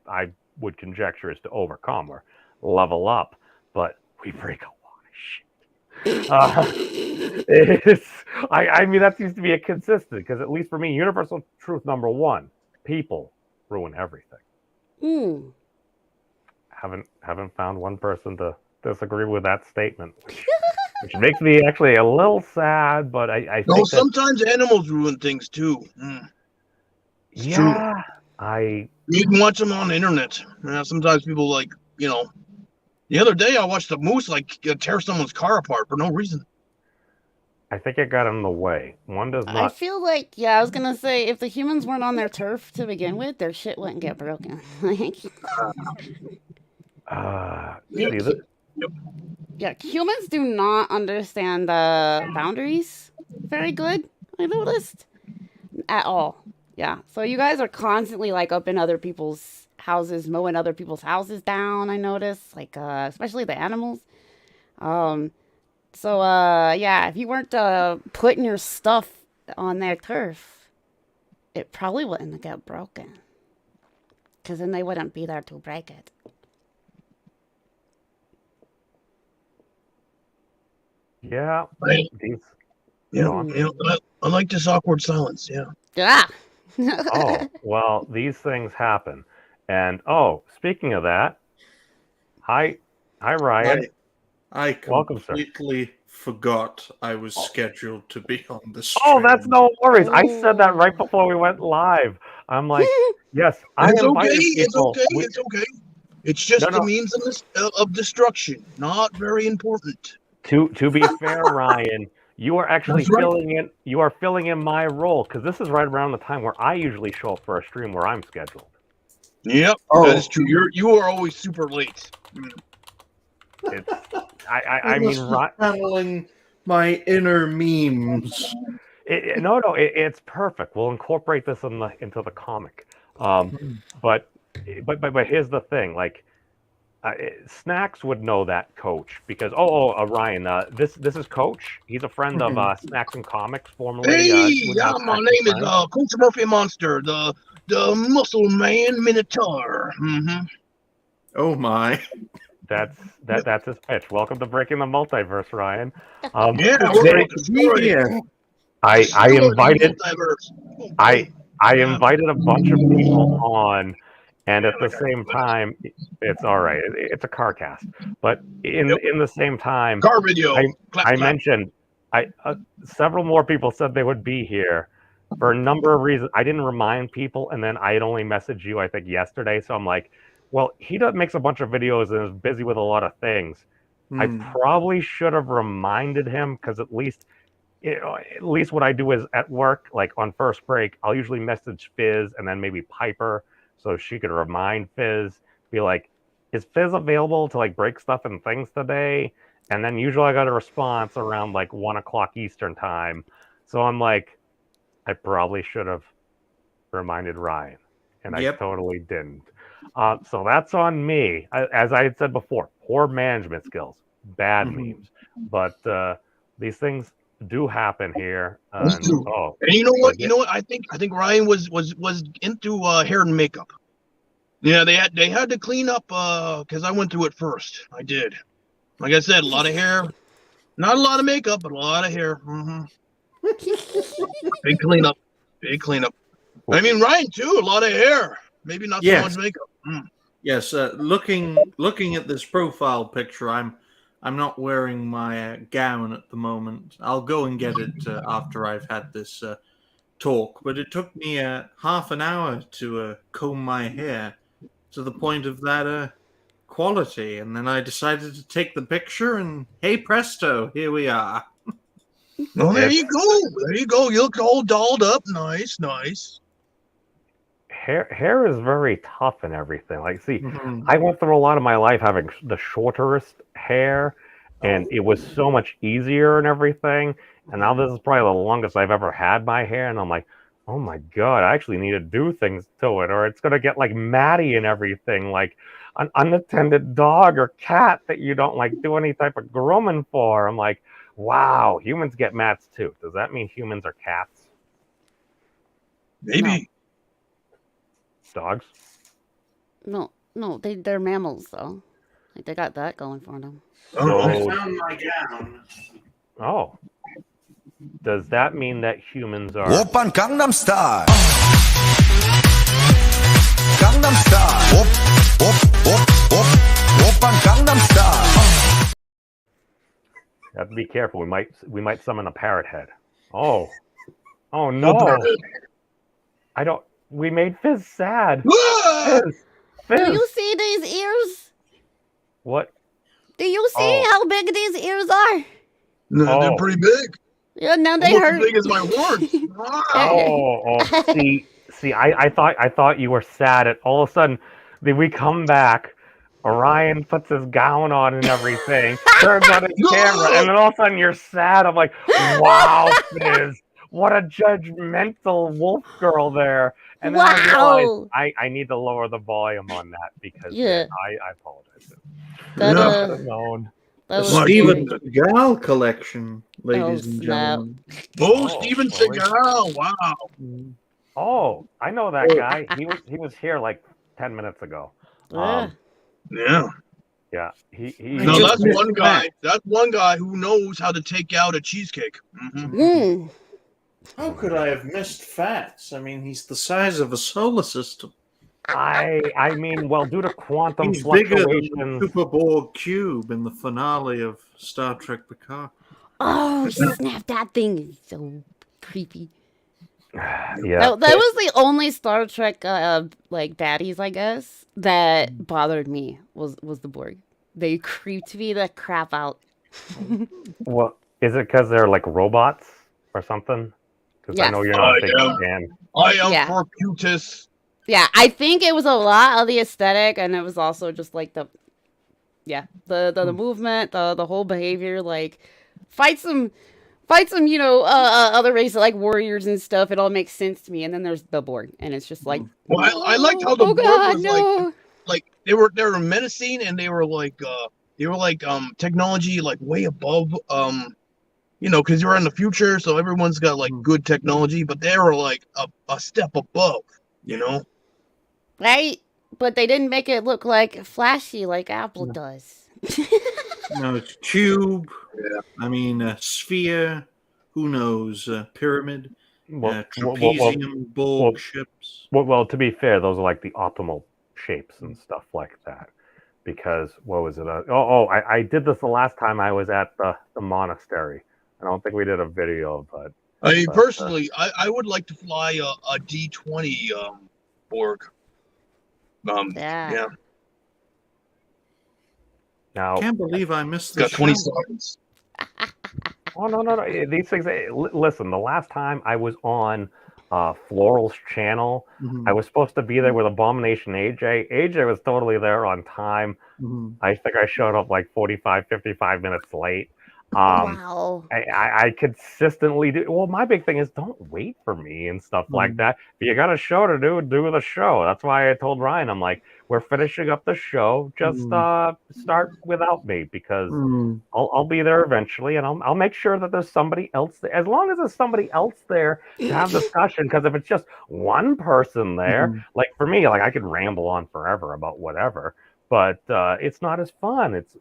would conjecture, is to overcome or level up, but we break a lot of shit. I mean, that seems to be a consistent, because at least for me, universal truth number one: people ruin everything. Haven't found one person to disagree with that statement, which makes me actually a little sad. But I think sometimes animals ruin things too. It's true. You can watch them on the internet. Sometimes people the other day I watched a moose tear someone's car apart for no reason. I think it got in the way. One does not. I feel like, I was gonna say, if the humans weren't on their turf to begin with, their shit wouldn't get broken. Yeah, humans do not understand the boundaries very good, I noticed. At all. Yeah. So you guys are constantly like up in other people's houses, mowing other people's houses down, I noticed. Like especially the animals. So if you weren't putting your stuff on their turf, it probably wouldn't get broken. Because then they wouldn't be there to break it. Yeah. I like this awkward silence. Yeah. Well, these things happen. And speaking of that, hi Ryan. I completely forgot I was scheduled to be on the stream. Oh, that's no worries. I said that right before we went live. I'm like, yes, I invited people. It's okay. It's just a means of destruction. Not very important. To be fair, Ryan, you are actually filling in. You are filling in my role, because this is right around the time where I usually show up for a stream where I'm scheduled. Yep, that is true. You are always super late. I mean, channeling my inner memes. It's perfect. We'll incorporate this into the comic. But here's the thing, like. Snacks would know that Coach, because Ryan, this is Coach. He's a friend of Snacks and Comics, formerly. My name is Coach Murphy Monster, the Muscle Man Minotaur. Mm-hmm. Oh my! That's his pitch. Welcome to Breaking the Multiverse, Ryan. I invited a bunch of people on. And at the same time, it's all right. It's a car cast, but in the same time, car video. I mentioned several more people said they would be here for a number of reasons. I didn't remind people, and then I had only messaged you, I think, yesterday. So I'm like, well, he makes a bunch of videos and is busy with a lot of things. I probably should have reminded him, because at least what I do is at work, like on first break, I'll usually message Fizz and then maybe Piper, so she could remind Fizz, be like, is Fizz available to like break stuff and things today? And then usually I got a response around like 1 o'clock Eastern time. So I'm like, I probably should have reminded Ryan, and I totally didn't. So that's on me. As I had said before, poor management skills, bad memes. But these things do happen here. And you know what? I think Ryan was into hair and makeup. Yeah, they had to clean up because I went through it first. I did. Like I said, a lot of hair, not a lot of makeup, but a lot of hair. Mm-hmm. Big cleanup. I mean, Ryan too. A lot of hair. Maybe not so much makeup. Yes. Looking at this profile picture, I'm I'm not wearing my gown at the moment. I'll go and get it after I've had this talk. But it took me half an hour to comb my hair to the point of that quality. And then I decided to take the picture, and hey presto, here we are. Well, there you go. There you go. You look all dolled up. Nice, nice. Hair is very tough and everything. Like, see, I went through a lot of my life having the shortest hair, and it was so much easier and everything. And now this is probably the longest I've ever had my hair, and I'm like, oh my god, I actually need to do things to it, or it's gonna get like matty and everything, like an unattended dog or cat that you don't like do any type of grooming for. I'm like, wow, humans get mats too. Does that mean humans are cats? Maybe. Dogs? No, they're mammals though. Like they got that going for them. I found my gown. Oh. Does that mean that humans are... Oppan Gangnam Style. Gangnam Style. Oppan Gangnam Style. You have to be careful. We might summon a parrot head. Oh no! I don't. We made Fizz sad. Fizz. Do you see these ears? What? Do you see how big these ears are? No, they're pretty big. Yeah, now they Almost hurt. as big as my horns. See, I thought you were sad. At all of a sudden, we come back. Orion puts his gown on and everything, turns on his camera, and then all of a sudden you're sad. I'm like, wow, Fizz, what a judgmental wolf girl there. And then I realized I need to lower the volume on that because I apologize. Steven Seagal collection, ladies and gentlemen. Steven Seagal! Wow. Oh, I know that guy. He was here like 10 minutes ago. Yeah. No, that's one guy. That's one guy who knows how to take out a cheesecake. How could I have missed Fats? I mean, he's the size of a solar system. I mean, well, due to quantum He's bigger than fluctuations. the Super Borg cube in the finale of Star Trek Picard. Oh, snap! That thing is so creepy. Yeah, that was the only Star Trek like baddies, I guess, that bothered me was the Borg. They creeped me the crap out. Well, is it because they're like robots or something? Because I know you're not a big fan. I am for Putus. Yeah, I think it was a lot of the aesthetic, and it was also just like the movement, the whole behavior, like fight some, other races like warriors and stuff. It all makes sense to me. And then there's the Borg, and it's just like, well, I liked how the Borg was like they were menacing, and they were like technology like way above because you're in the future, so everyone's got like good technology, but they were like a step above, right? But they didn't make it look like flashy like Apple does. No, it's cube. Yeah. I mean, sphere. Who knows? Pyramid. Trapezium. Borg ships. Well, to be fair, those are like the optimal shapes and stuff like that. Because what was it? I did this the last time I was at the monastery. I don't think we did a video, but I mean, personally, I would like to fly a D20 Borg. Yeah. Now, can't believe I missed this. Got 20 seconds. Oh no! These things. Listen, the last time I was on Floral's channel, I was supposed to be there with Abomination AJ. AJ was totally there on time. I think I showed up like 45, 55 minutes late. Wow. I consistently do. Well, my big thing is don't wait for me and stuff like that. If you got a show to do the show. That's why I told Ryan, I'm like, we're finishing up the show. Just start without me because I'll be there eventually, and I'll make sure that there's somebody else there. As long as there's somebody else there to have discussion. Because if it's just one person there, like for me, like I could ramble on forever about whatever, but it's not as fun. It's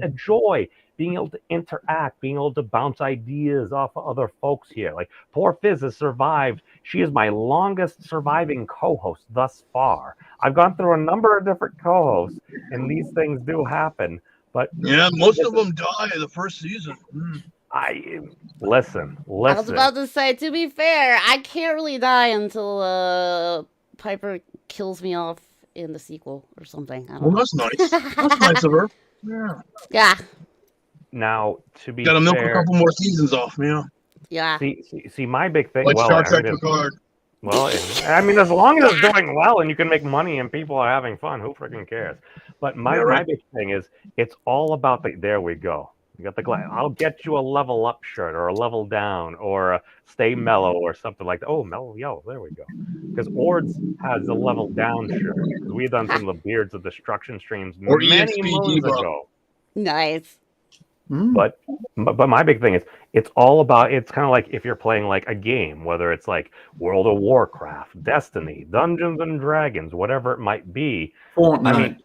a joy. Being able to interact, being able to bounce ideas off of other folks here. Like, poor Fizz has survived. She is my longest surviving co-host thus far. I've gone through a number of different co-hosts, and these things do happen. But yeah, most of them die in the first season. Listen. I was about to say, to be fair, I can't really die until Piper kills me off in the sequel or something. I don't know. That's nice. That's nice of her. Yeah. Yeah. Now, to be Gotta milk a fair, couple more seasons off, yeah. Yeah. See, my big thing. Like well, Star I Trek mean, Picard. Well, I mean, as long as it's doing well and you can make money and people are having fun, who freaking cares? But my big thing is, it's all about the. There we go. You got the glass. I'll get you a level up shirt or a level down or a stay mellow or something like that. Oh, mellow, yo, there we go. Because Ords has a level down shirt. We've done some of the Beards of Destruction streams Or many EXP moons Diva. ago. Nice. But my big thing is, it's all about, it's kind of like if you're playing like a game, whether it's like World of Warcraft, Destiny, Dungeons and Dragons, whatever it might be. Fortnite. I mean,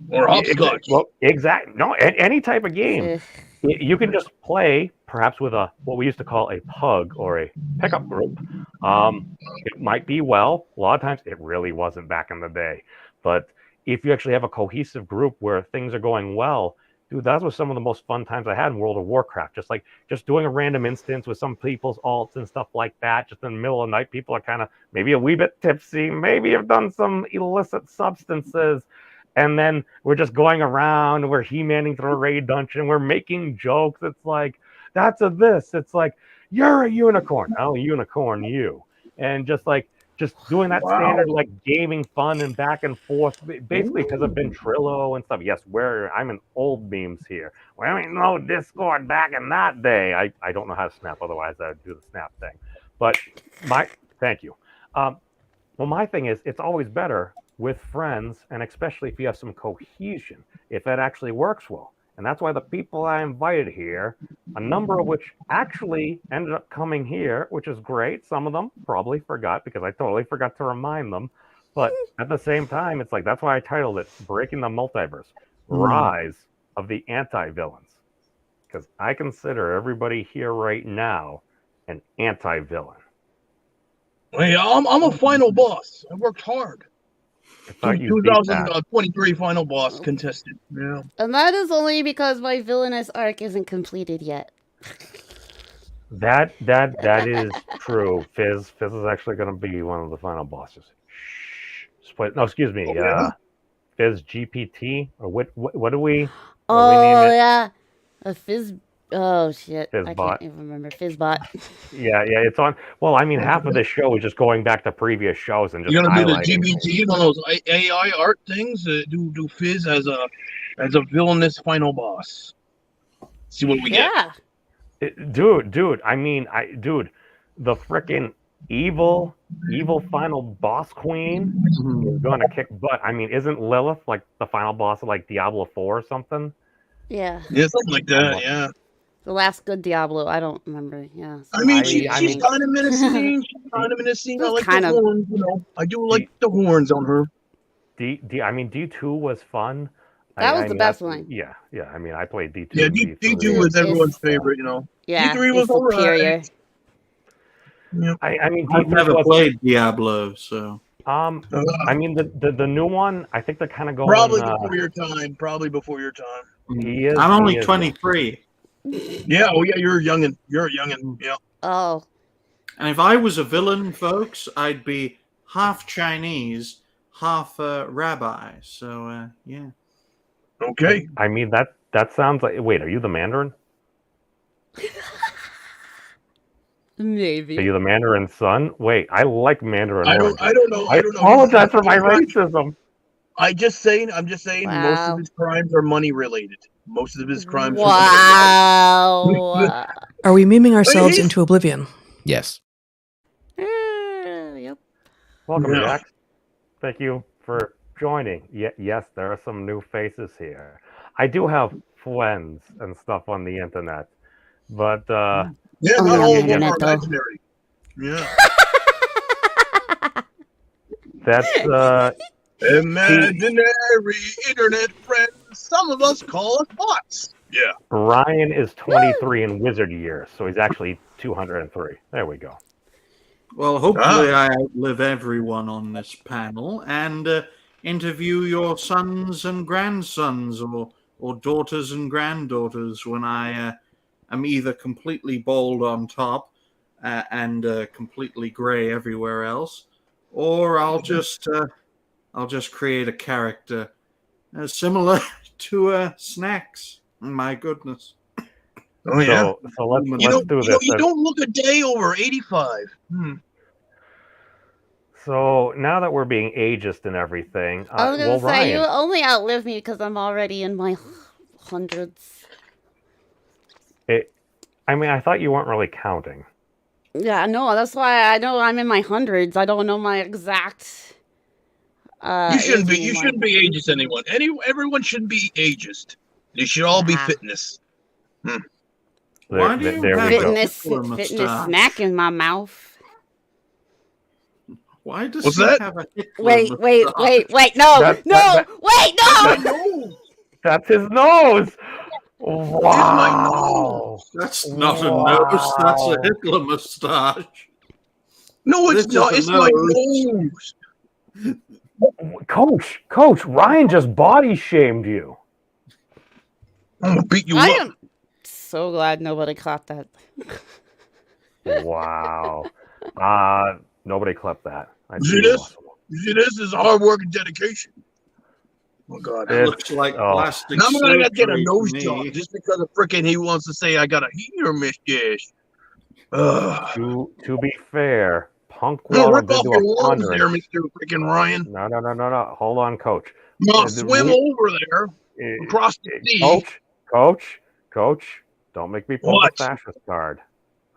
or hopscotch. Well, exactly. No, any type of game. You can just play, perhaps with what we used to call a pug or a pickup group. It might be well. A lot of times, it really wasn't back in the day. But if you actually have a cohesive group where things are going well, dude, that was some of the most fun times I had in World of Warcraft. Just doing a random instance with some people's alts and stuff like that. Just in the middle of the night, people are kind of maybe a wee bit tipsy, maybe have done some illicit substances. And then we're just going around, we're He-Manning through a raid dungeon, we're making jokes. It's like, that's a this. It's like, you're a unicorn. I'll unicorn you. And just doing that standard like gaming fun and back and forth, basically because of Ventrilo and stuff. Yes, I'm in old memes here. Well, ain't no Discord back in that day. I don't know how to snap, otherwise I'd do the snap thing. But thank you. Well, my thing is, it's always better with friends, and especially if you have some cohesion, if that actually works well. And that's why the people I invited here, a number of which actually ended up coming here, which is great. Some of them probably forgot because I totally forgot to remind them. But at the same time, it's like, that's why I titled it Breaking the Multiverse, Rise of the Antivillains. Because I consider everybody here right now an anti-villain. Hey, I'm a final boss. I worked hard. I thought you beat that. 2023 final boss contested. Yeah. And that is only because my villainous arc isn't completed yet. That is true. Fizz is actually going to be one of the final bosses. No, excuse me. Fizz GPT or what do we? Yeah, a Fizz. Oh shit! Fizzbot. I can't even remember Fizzbot. Yeah, it's on. Well, I mean, half of the show is just going back to previous shows and just You're gonna do the highlighting. GBT, one of those AI art things. Do Fizz as a villainous final boss. See what we get. Dude. I mean, the frickin' evil final boss queen is gonna kick butt. I mean, isn't Lilith like the final boss of like Diablo 4 or something? Yeah. Yeah, something like that. Yeah. The last good Diablo, I don't remember. Yeah. I mean, she's kind of menacing. I like the horns. You know, I do like the horns on her. I mean, D2 was fun. That was the best one. Yeah. I mean, I played D2. Yeah, D2 was everyone's favorite. You know. Yeah. D3 was superior. Right. Yeah. I mean, I've never played Diablo, so. I mean, the new one, I think they're kind of going. Probably before your time. He is. I'm only 23. Yeah. Oh, yeah. You're a youngin. Yeah. Oh. And if I was a villain, folks, I'd be half Chinese, half rabbi. So, yeah. Okay. I mean, that sounds like. Wait, are you the Mandarin? Maybe. Are you the Mandarin son? Wait, I like Mandarin. I don't know. I apologize for my racism. I'm just saying. Wow. Most of his crimes are money related. Most of his crimes. Wow. Are we memeing ourselves into oblivion? Yes. Yep. Welcome, Jack. Thank you for joining. Yes, there are some new faces here. I do have friends and stuff on the internet, but yeah, not all of them are imaginary. Yeah. That's imaginary internet friends. Some of us call us bots. Yeah. Ryan is 23 in wizard years, so he's actually 203. There we go. Well, hopefully I outlive everyone on this panel and interview your sons and grandsons or or daughters and granddaughters when I am either completely bald on top and completely gray everywhere else, or I'll just create a character similar to Snacks. My goodness. Oh yeah. So let's You do this. you don't look a day over 85. So now that we're being ageist and everything, I was gonna say Ryan, you only outlive me because I'm already in my hundreds. I thought you weren't really counting. Yeah, no, that's why I know I'm in my hundreds. I don't know my exact. You shouldn't be. aging You mark. shouldn't be ageist. Everyone should be ageist. They should all be fitness. Why do you there have we go. a Fitness mustache? snack in my mouth. Why does What's he that? have a Hitler Wait, mustache? no, That- wait, no! That's his nose. Wow. That's not a nose. That's a Hitler mustache. No, it's This not. is It's a my nose. nose. Coach, Ryan just body shamed you. I'm gonna beat you I up. am so glad nobody caught that. Wow. Nobody clipped that. I You see this? You see this is hard work and dedication. Oh God, It looks like plastic. Now I'm gonna get a surgery nose to job me. just because of frickin' he wants to say I got a heater mustache. To be fair, Punk I'm gonna Water rip did off do your a lungs pondering. there, Mr. Frickin' Ryan. No. Hold on, Coach. I'll swim over there across the sea. Coach, don't make me pull the fascist card.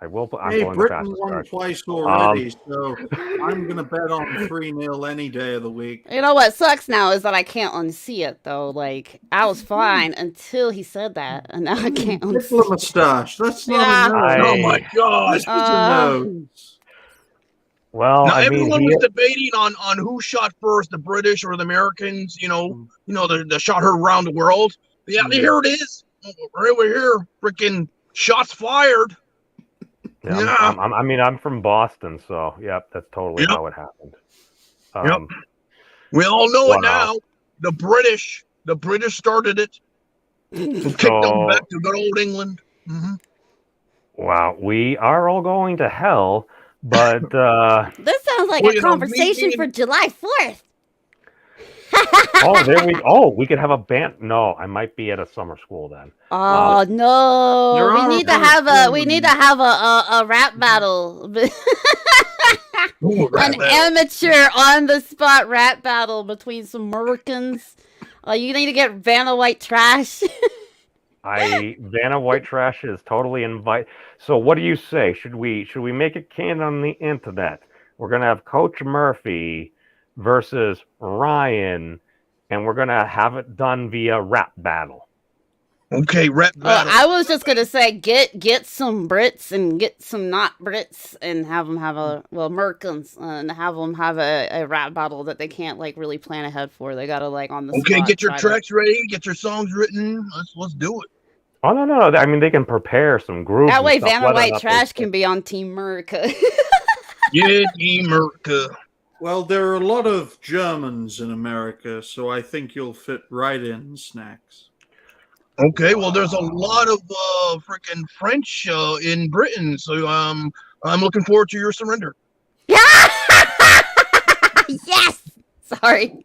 I'm Hey, pulling the Britain fascist won card. twice already, so I'm going to bet on 3-0 any day of the week. You know what sucks now is that I can't unsee it though. Like I was fine until he said that, and now I can't Hitler unsee it. mustache. That's not Yeah. a nose. Oh my God! This is a nose. Well, Now I mean, everyone was debating on who shot first, the British or the Americans. You know, the shot heard around the world. Yeah, here it is. Right over here, freaking shots fired. Yeah, I'm from Boston, so yep, that's totally how it happened. Yep. We all know it wow. now. The British started it. Kicked them back to good old England. Mm-hmm. Wow, we are all going to hell, but This sounds like a conversation for July 4th. we could have a band. No, I might be at a summer school then. Oh no! We need to have a rap battle. An amateur on the spot rap battle between some Americans. You need to get Vanna White Trash. Vanna White Trash is totally invite. So what do you say? Should we make it canon on the internet? We're gonna have Coach Murphy versus Ryan, and we're gonna have it done via rap battle. Okay, rap battle. I was just gonna say get some Brits and get some not Brits and have them have Americans and have them have a rap battle that they can't like really plan ahead for. They gotta like on the Okay, spot get your try tracks ready, get your songs written. Let's do it. Oh no! I mean, they can prepare some grooves. That way, and stuff, Vanna whether or White not Trash they- can be on Team America. Yeah, Team America. Well, there are a lot of Germans in America, so I think you'll fit right in, Snacks. Okay, well, there's a lot of freaking French in Britain, so I'm looking forward to your surrender. Yes. Sorry,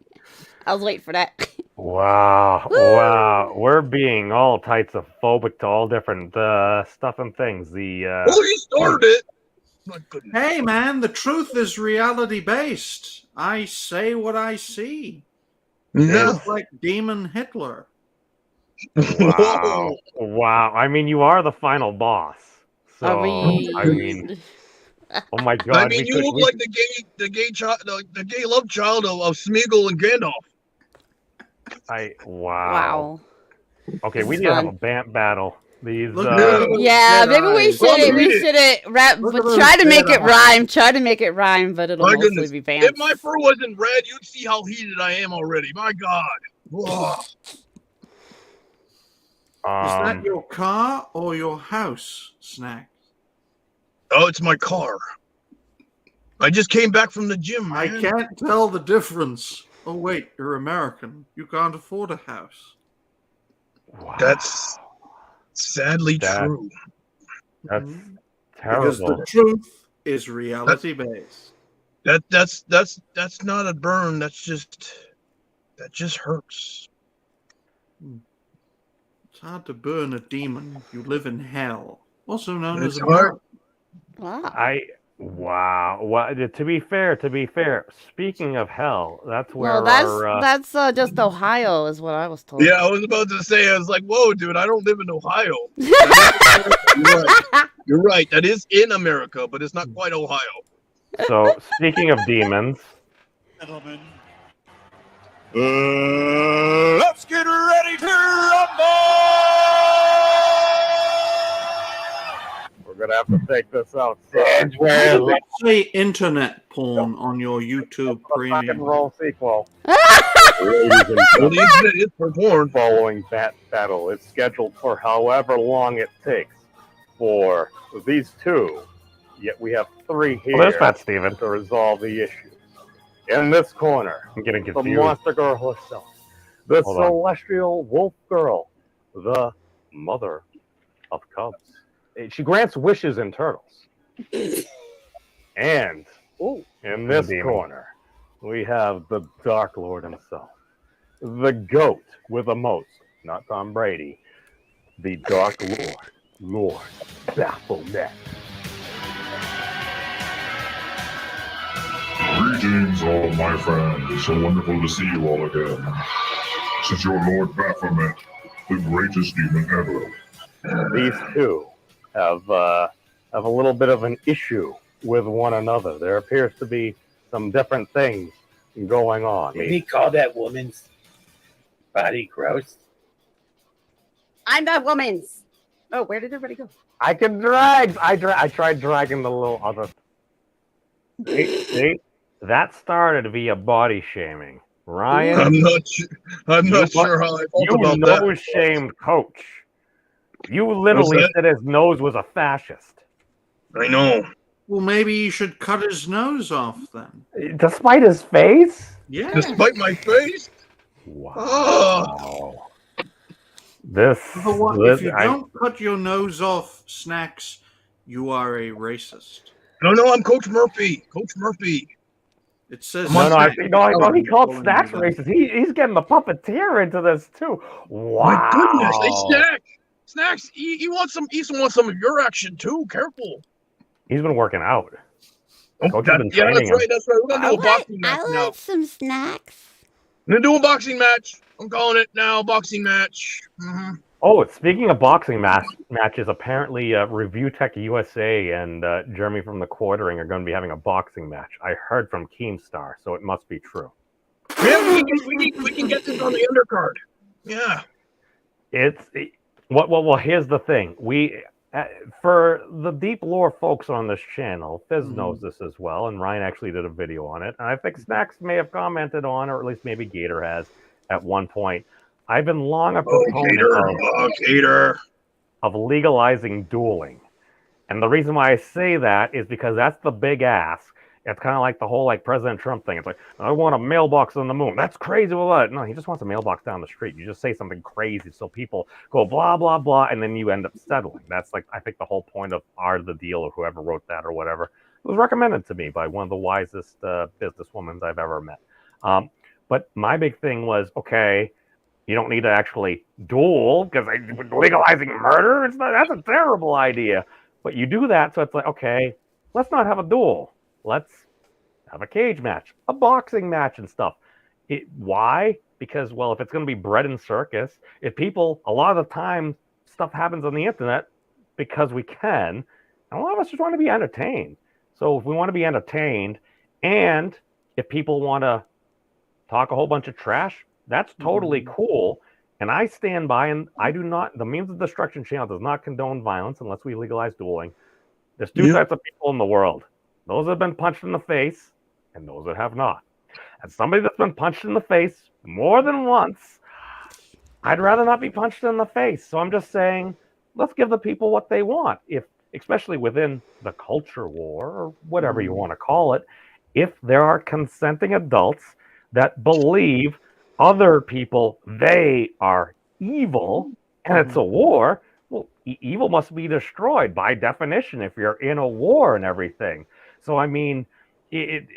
I was waiting for that. Wow! We're being all types of phobic to all different stuff and things. He started it. My goodness. Hey, man, the truth is reality-based. I say what I see. Yeah. It's like Demon Hitler. Wow! I mean, you are the final boss. So I mean, oh my God! I mean, you look like the gay love child of Smeagol and Gandalf. Wow. Okay, we need to have a band battle. These. Yeah, maybe we should rap, but try to make it rhyme. Try to make it rhyme, but it'll My mostly goodness. be banned. If my fur wasn't red, you'd see how heated I am already. My God. Whoa. Is that your car or your house, Snack? Oh, it's my car. I just came back from the gym, man. I can't tell the difference. Oh, wait, you're American. You can't afford a house. Wow. That's sadly true. That's Because terrible. the truth is reality based. That's not a burn. That just hurts. It's hard to burn a demon. You live in hell, also known It's as hard. America. Wow. Well, to be fair. Speaking of hell, that's where Well, that's just Ohio, is what I was told. Yeah, I was about to say. I was like, "Whoa, dude! I don't live in Ohio." You're right. That is in America, but it's not quite Ohio. So, speaking of demons, Gentlemen, let's get ready to rumble! we're gonna have to take this outside. And where let's say internet porn on your YouTube premium. Roll sequel. The internet is for porn. Following that battle is scheduled for however long it takes for these two. Yet we have three here to resolve the issues. In this corner, I'm getting the confused. monster girl herself, the Hold on. celestial wolf girl, the mother of cubs. She grants wishes in turtles. And in this Demon. corner, we have the Dark Lord himself, the GOAT with a most, not Tom Brady, the Dark Lord Baphomet. Greetings, all my friends. It's so wonderful to see you all again. This is your Lord Baphomet, the greatest demon ever. These two have a little bit of an issue with one another. There appears to be some different things going on. Did he call that woman's body gross? I'm that woman's. Oh, where did everybody go? I can drag. I tried dragging the little other. See, that started via body shaming. Ryan, I'm not sure how I felt about you that. nose shamed Coach. You literally said his nose was a fascist. I know. Well, maybe you should cut his nose off then. Despite his face? Yeah. Despite my face? Wow. If you don't cut your nose off, Snacks, you are a racist. No, I'm Coach Murphy. Coach Murphy. It says No, he called Snacks racist. He's getting the puppeteer into this too. Wow. My goodness, hey, Snacks, he wants some of your action too. Careful. He's been working out. Coach has been Yeah, training that's him. right. We're gonna do a boxing match I now. like some snacks. I'm gonna do a boxing match. I'm calling it now. Boxing match. Mm-hmm. Oh, speaking of boxing matches, apparently Review Tech USA and Jeremy from the Quartering are going to be having a boxing match. I heard from Keemstar, so it must be true. Yeah, we can get this on the undercard. Yeah. Well, here's the thing. For the deep lore folks on this channel, Fizz knows this as well, and Ryan actually did a video on it. And I think Snacks may have commented on, or at least maybe Gator has at one point. I've been long a proponent of legalizing dueling. And the reason why I say that is because that's the big ask. It's kind of like the whole President Trump thing. It's like, I want a mailbox on the moon. That's crazy. Well, no, he just wants a mailbox down the street. You just say something crazy so people go blah, blah, blah, and then you end up settling. That's I think the whole point of Art of the Deal or whoever wrote that or whatever. It was recommended to me by one of the wisest businesswomen I've ever met. But my big thing was, okay, you don't need to actually duel because legalizing murder, that's a terrible idea. But you do that, so it's like, okay, let's not have a duel. Let's have a cage match, a boxing match and stuff. Why? Because, well, if it's going to be bread and circus, if people, a lot of the time, stuff happens on the internet because we can, and a lot of us just want to be entertained. So if we want to be entertained, and if people want to talk a whole bunch of trash, that's totally cool. And I stand by, and I do not, the Means of Destruction channel does not condone violence unless we legalize dueling. There's two types of people in the world. Those that have been punched in the face and those that have not. And somebody that's been punched in the face more than once, I'd rather not be punched in the face. So I'm just saying, let's give the people what they want. Especially within the culture war or whatever you want to call it, if there are consenting adults that believe other people, they are evil, and it's a war, well, evil must be destroyed by definition if you're in a war and everything. So, I mean,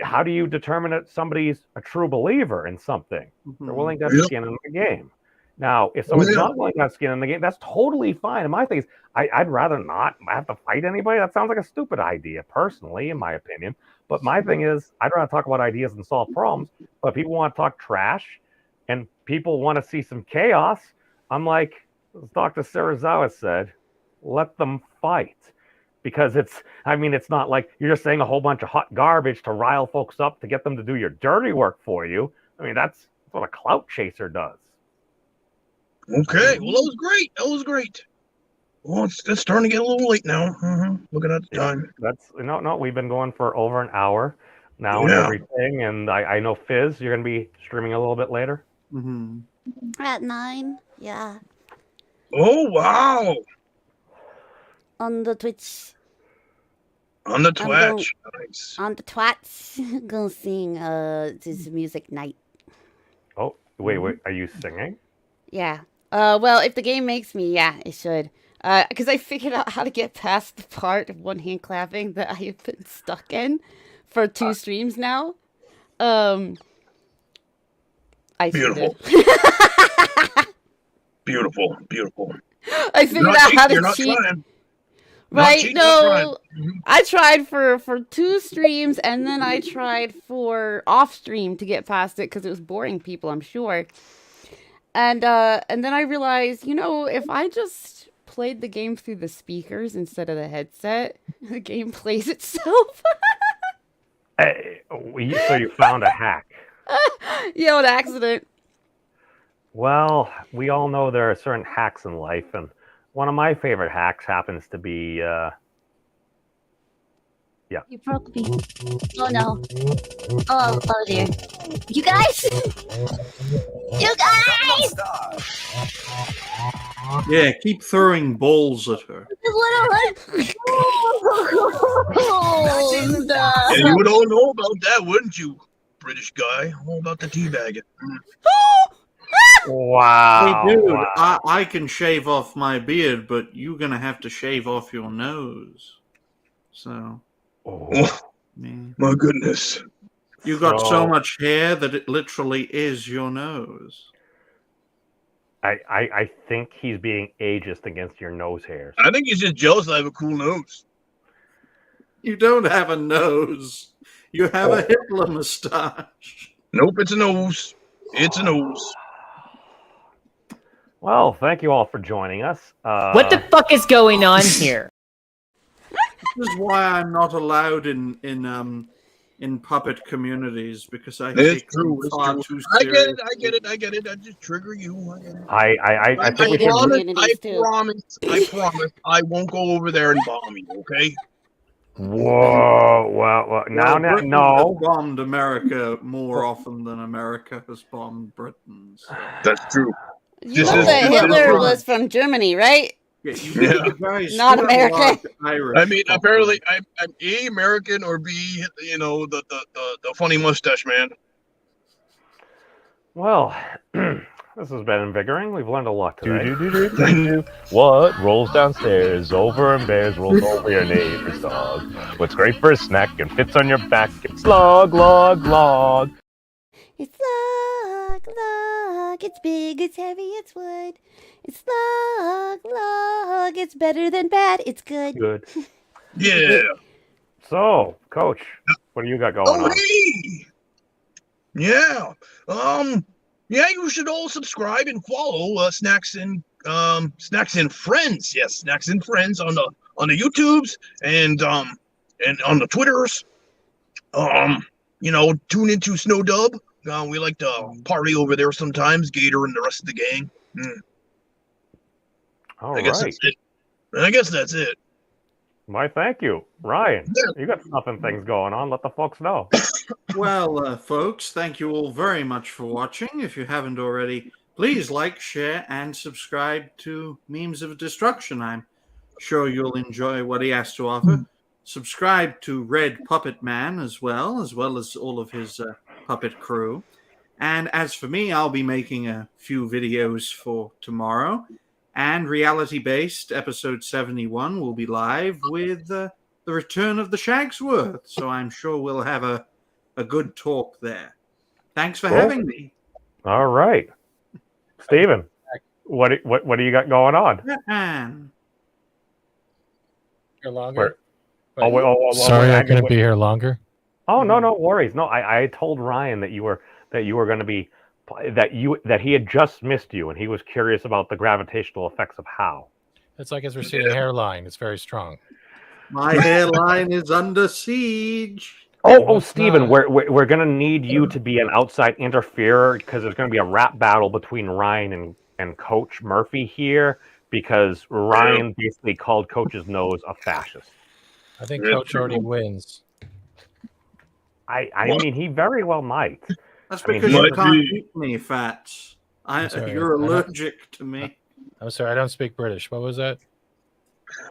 how do you determine that somebody's a true believer in something? They're willing to have skin in the game. Now, if someone's not willing to have skin in the game, that's totally fine. And my thing is, I'd rather not have to fight anybody. That sounds like a stupid idea, personally, in my opinion. But my thing is, I'd rather talk about ideas and solve problems. But people want to talk trash, and people want to see some chaos. I'm like, as Dr. Serizawa said, let them fight. Because it's not like you're just saying a whole bunch of hot garbage to rile folks up to get them to do your dirty work for you. I mean, that's what a clout chaser does. Okay, well, that was great. That was great. Well, it's starting to get a little late now. Looking at the time. That's no. We've been going for over an hour now and everything. And I know Fizz, you're going to be streaming a little bit later. At 9, yeah. Oh, wow. On the Twitch. On the Twitch. Nice. On the Twats. Gonna sing this music night. Oh, wait. Are you singing? Yeah. Well, if the game makes me, yeah, it should. Because I figured out how to get past the part of one hand clapping that I have been stuck in for 2 streams now. I Beautiful. Beautiful. I figured out how to cheat. Trying. Right? No, I tried for 2 streams, and then I tried for off stream to get past it because it was boring people, I'm sure. And then I realized, if I just played the game through the speakers instead of the headset, the game plays itself. So you found a hack. An accident. Well, we all know there are certain hacks in life, and one of my favorite hacks happens to be, You broke me. Oh no. Oh dear. You guys! You guys! Yeah, keep throwing balls at her. Yeah, you would all know about that, wouldn't you, British guy? All about the teabagging. Wow. Hey, dude, wow. I can shave off my beard, but you're going to have to shave off your nose. So. Oh, my goodness. You got so much hair that it literally is your nose. I think he's being ageist against your nose hairs. I think he's just jealous I have a cool nose. You don't have a nose. You have a Hitler mustache. Nope, it's a nose. It's a nose. Well, thank you all for joining us. What the fuck is going on here? This is why I'm not allowed in puppet communities, because I It's take true. them far too I seriously. get it. I just trigger you. I think we should. I promise I won't go over there and bomb you, okay? Whoa, well, now, Britain no. has bombed America more often than America has bombed Britain. So. That's true. You know that Hitler was from Germany, right? Yeah. Not America. I mean, apparently, I'm A, American, or B, the funny mustache man. Well, this has been invigorating. We've learned a lot today. What rolls downstairs over and bears rolls over your neighbor's dog? What's great for a snack and fits on your back? It's log. It's log, it's big, it's heavy, it's wood. It's log, it's better than bad, it's good. Good. Yeah. So, Coach, what do you got going on? Hey! Yeah. Yeah, you should all subscribe and follow Snacks and Friends. Yes, Snacks and Friends on the YouTubes and on the Twitters. Tune into Snow Dub. We like to party over there sometimes, Gator and the rest of the gang. I guess that's it. Why, thank you. Ryan, you got something things going on. Let the folks know. Well, folks, thank you all very much for watching. If you haven't already, please like, share, and subscribe to Memes of Destruction. I'm sure you'll enjoy what he has to offer. Subscribe to Red Puppet Man as well as all of his puppet crew. And as for me, I'll be making a few videos for tomorrow. And reality-based episode 71 will be live with the return of the Shagsworth. So I'm sure we'll have a good talk there. Thanks for having me. All right. Steven, what do you got going on? Batman. Here longer. Sorry, I couldn't be here longer. Oh no worries. No, I told Ryan that you were going to be that he had just missed you, and he was curious about the gravitational effects of how. It's like his receding hairline. It's very strong. My hairline is under siege. Oh, Steven, we're going to need you to be an outside interferer because there's going to be a rap battle between Ryan and Coach Murphy here because Ryan basically called Coach's nose a fascist. I think Coach already wins. I mean, he very well might. That's because you can't eat me, Fats. Sorry, you're allergic to me. I'm sorry, I don't speak British. What was that?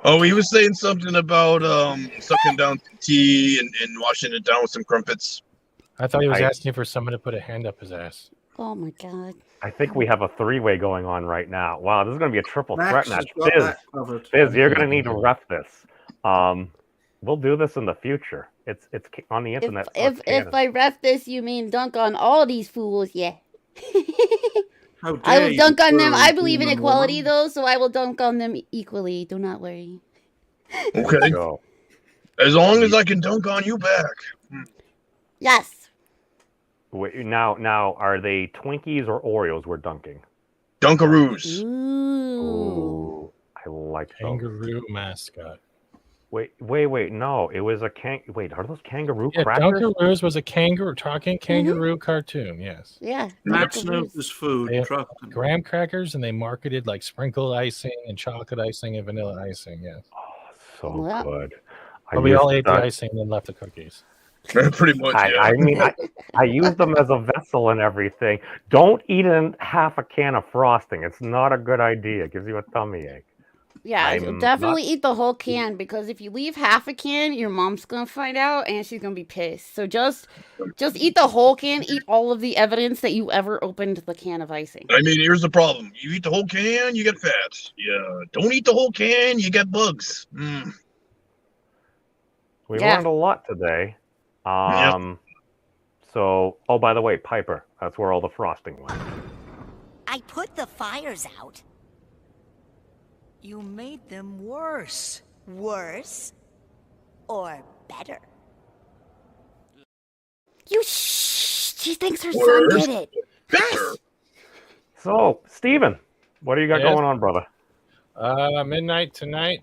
Oh, he was saying something about sucking down tea and washing it down with some crumpets. I thought he was asking for someone to put a hand up his ass. Oh my god. I think we have a three-way going on right now. Wow, this is going to be a triple Max threat match. has got that covered. Biz, you're going to need to ref this. We'll do this in the future. It's on the internet. If I ref this, you mean dunk on all these fools? Yeah. How I dare will you, dunk on them. I furry believe in human equality, woman. though, so I will dunk on them equally. Do not worry. Okay. As long as I can dunk on you back. Yes. Wait, now, are they Twinkies or Oreos we're dunking? Dunkaroos. Ooh, I like those. Kangaroo mascot. Wait, no, it was a Wait, are those kangaroo Yeah, crackers? Dunkaroos was a talking kangaroo cartoon, yes. Yeah. Max knows his food. They had Trust him. graham crackers, and they marketed like sprinkled icing and chocolate icing and vanilla icing, yes. So good. But we all ate the icing and then left the cookies. Pretty much, yeah. I mean, I use them as a vessel and everything. Don't eat half a can of frosting. It's not a good idea. It gives you a tummy ache. Yeah, definitely eat the whole can because if you leave half a can, your mom's gonna find out and she's gonna be pissed. So just eat the whole can. Eat all of the evidence that you ever opened the can of icing. I mean, here's the problem. You eat the whole can, you get fat. Yeah, don't eat the whole can, you get bugs. We learned a lot today. So, oh, by the way, Piper, that's where all the frosting went. I put the fires out. You made them worse. Worse? Or better? You shh. She thinks her son did it. Better. So, Steven, what do you got Yes? going on, brother? Midnight tonight.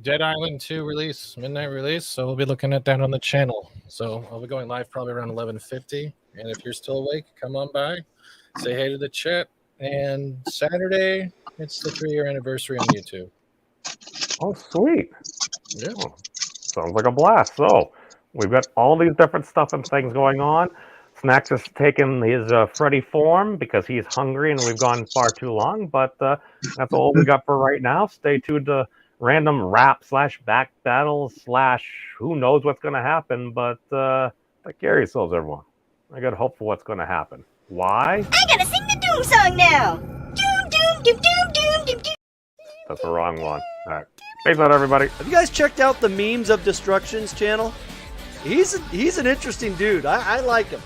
Dead Island 2 release, midnight release. So we'll be looking at that on the channel. So I'll be going live probably around 11:50. And if you're still awake, come on by, say hey to the chat. And Saturday, it's the 3-year anniversary on YouTube. Oh, sweet. Yeah. Sounds like a blast. So, we've got all these different stuff and things going on. Snacks is taking his Freddy form because he's hungry and we've gone far too long. But that's all we got for right now. Stay tuned to random rap/back battle/ who knows what's going to happen. But take care of yourselves, everyone. I got hope for what's going to happen. Why? I gotta sing the Doom song now! Doom, doom, doom, doom, doom, doom, doom. That's the wrong one. All right. Peace out, everybody. Have you guys checked out the Memes of Destruction's channel? He's an interesting dude. I like him.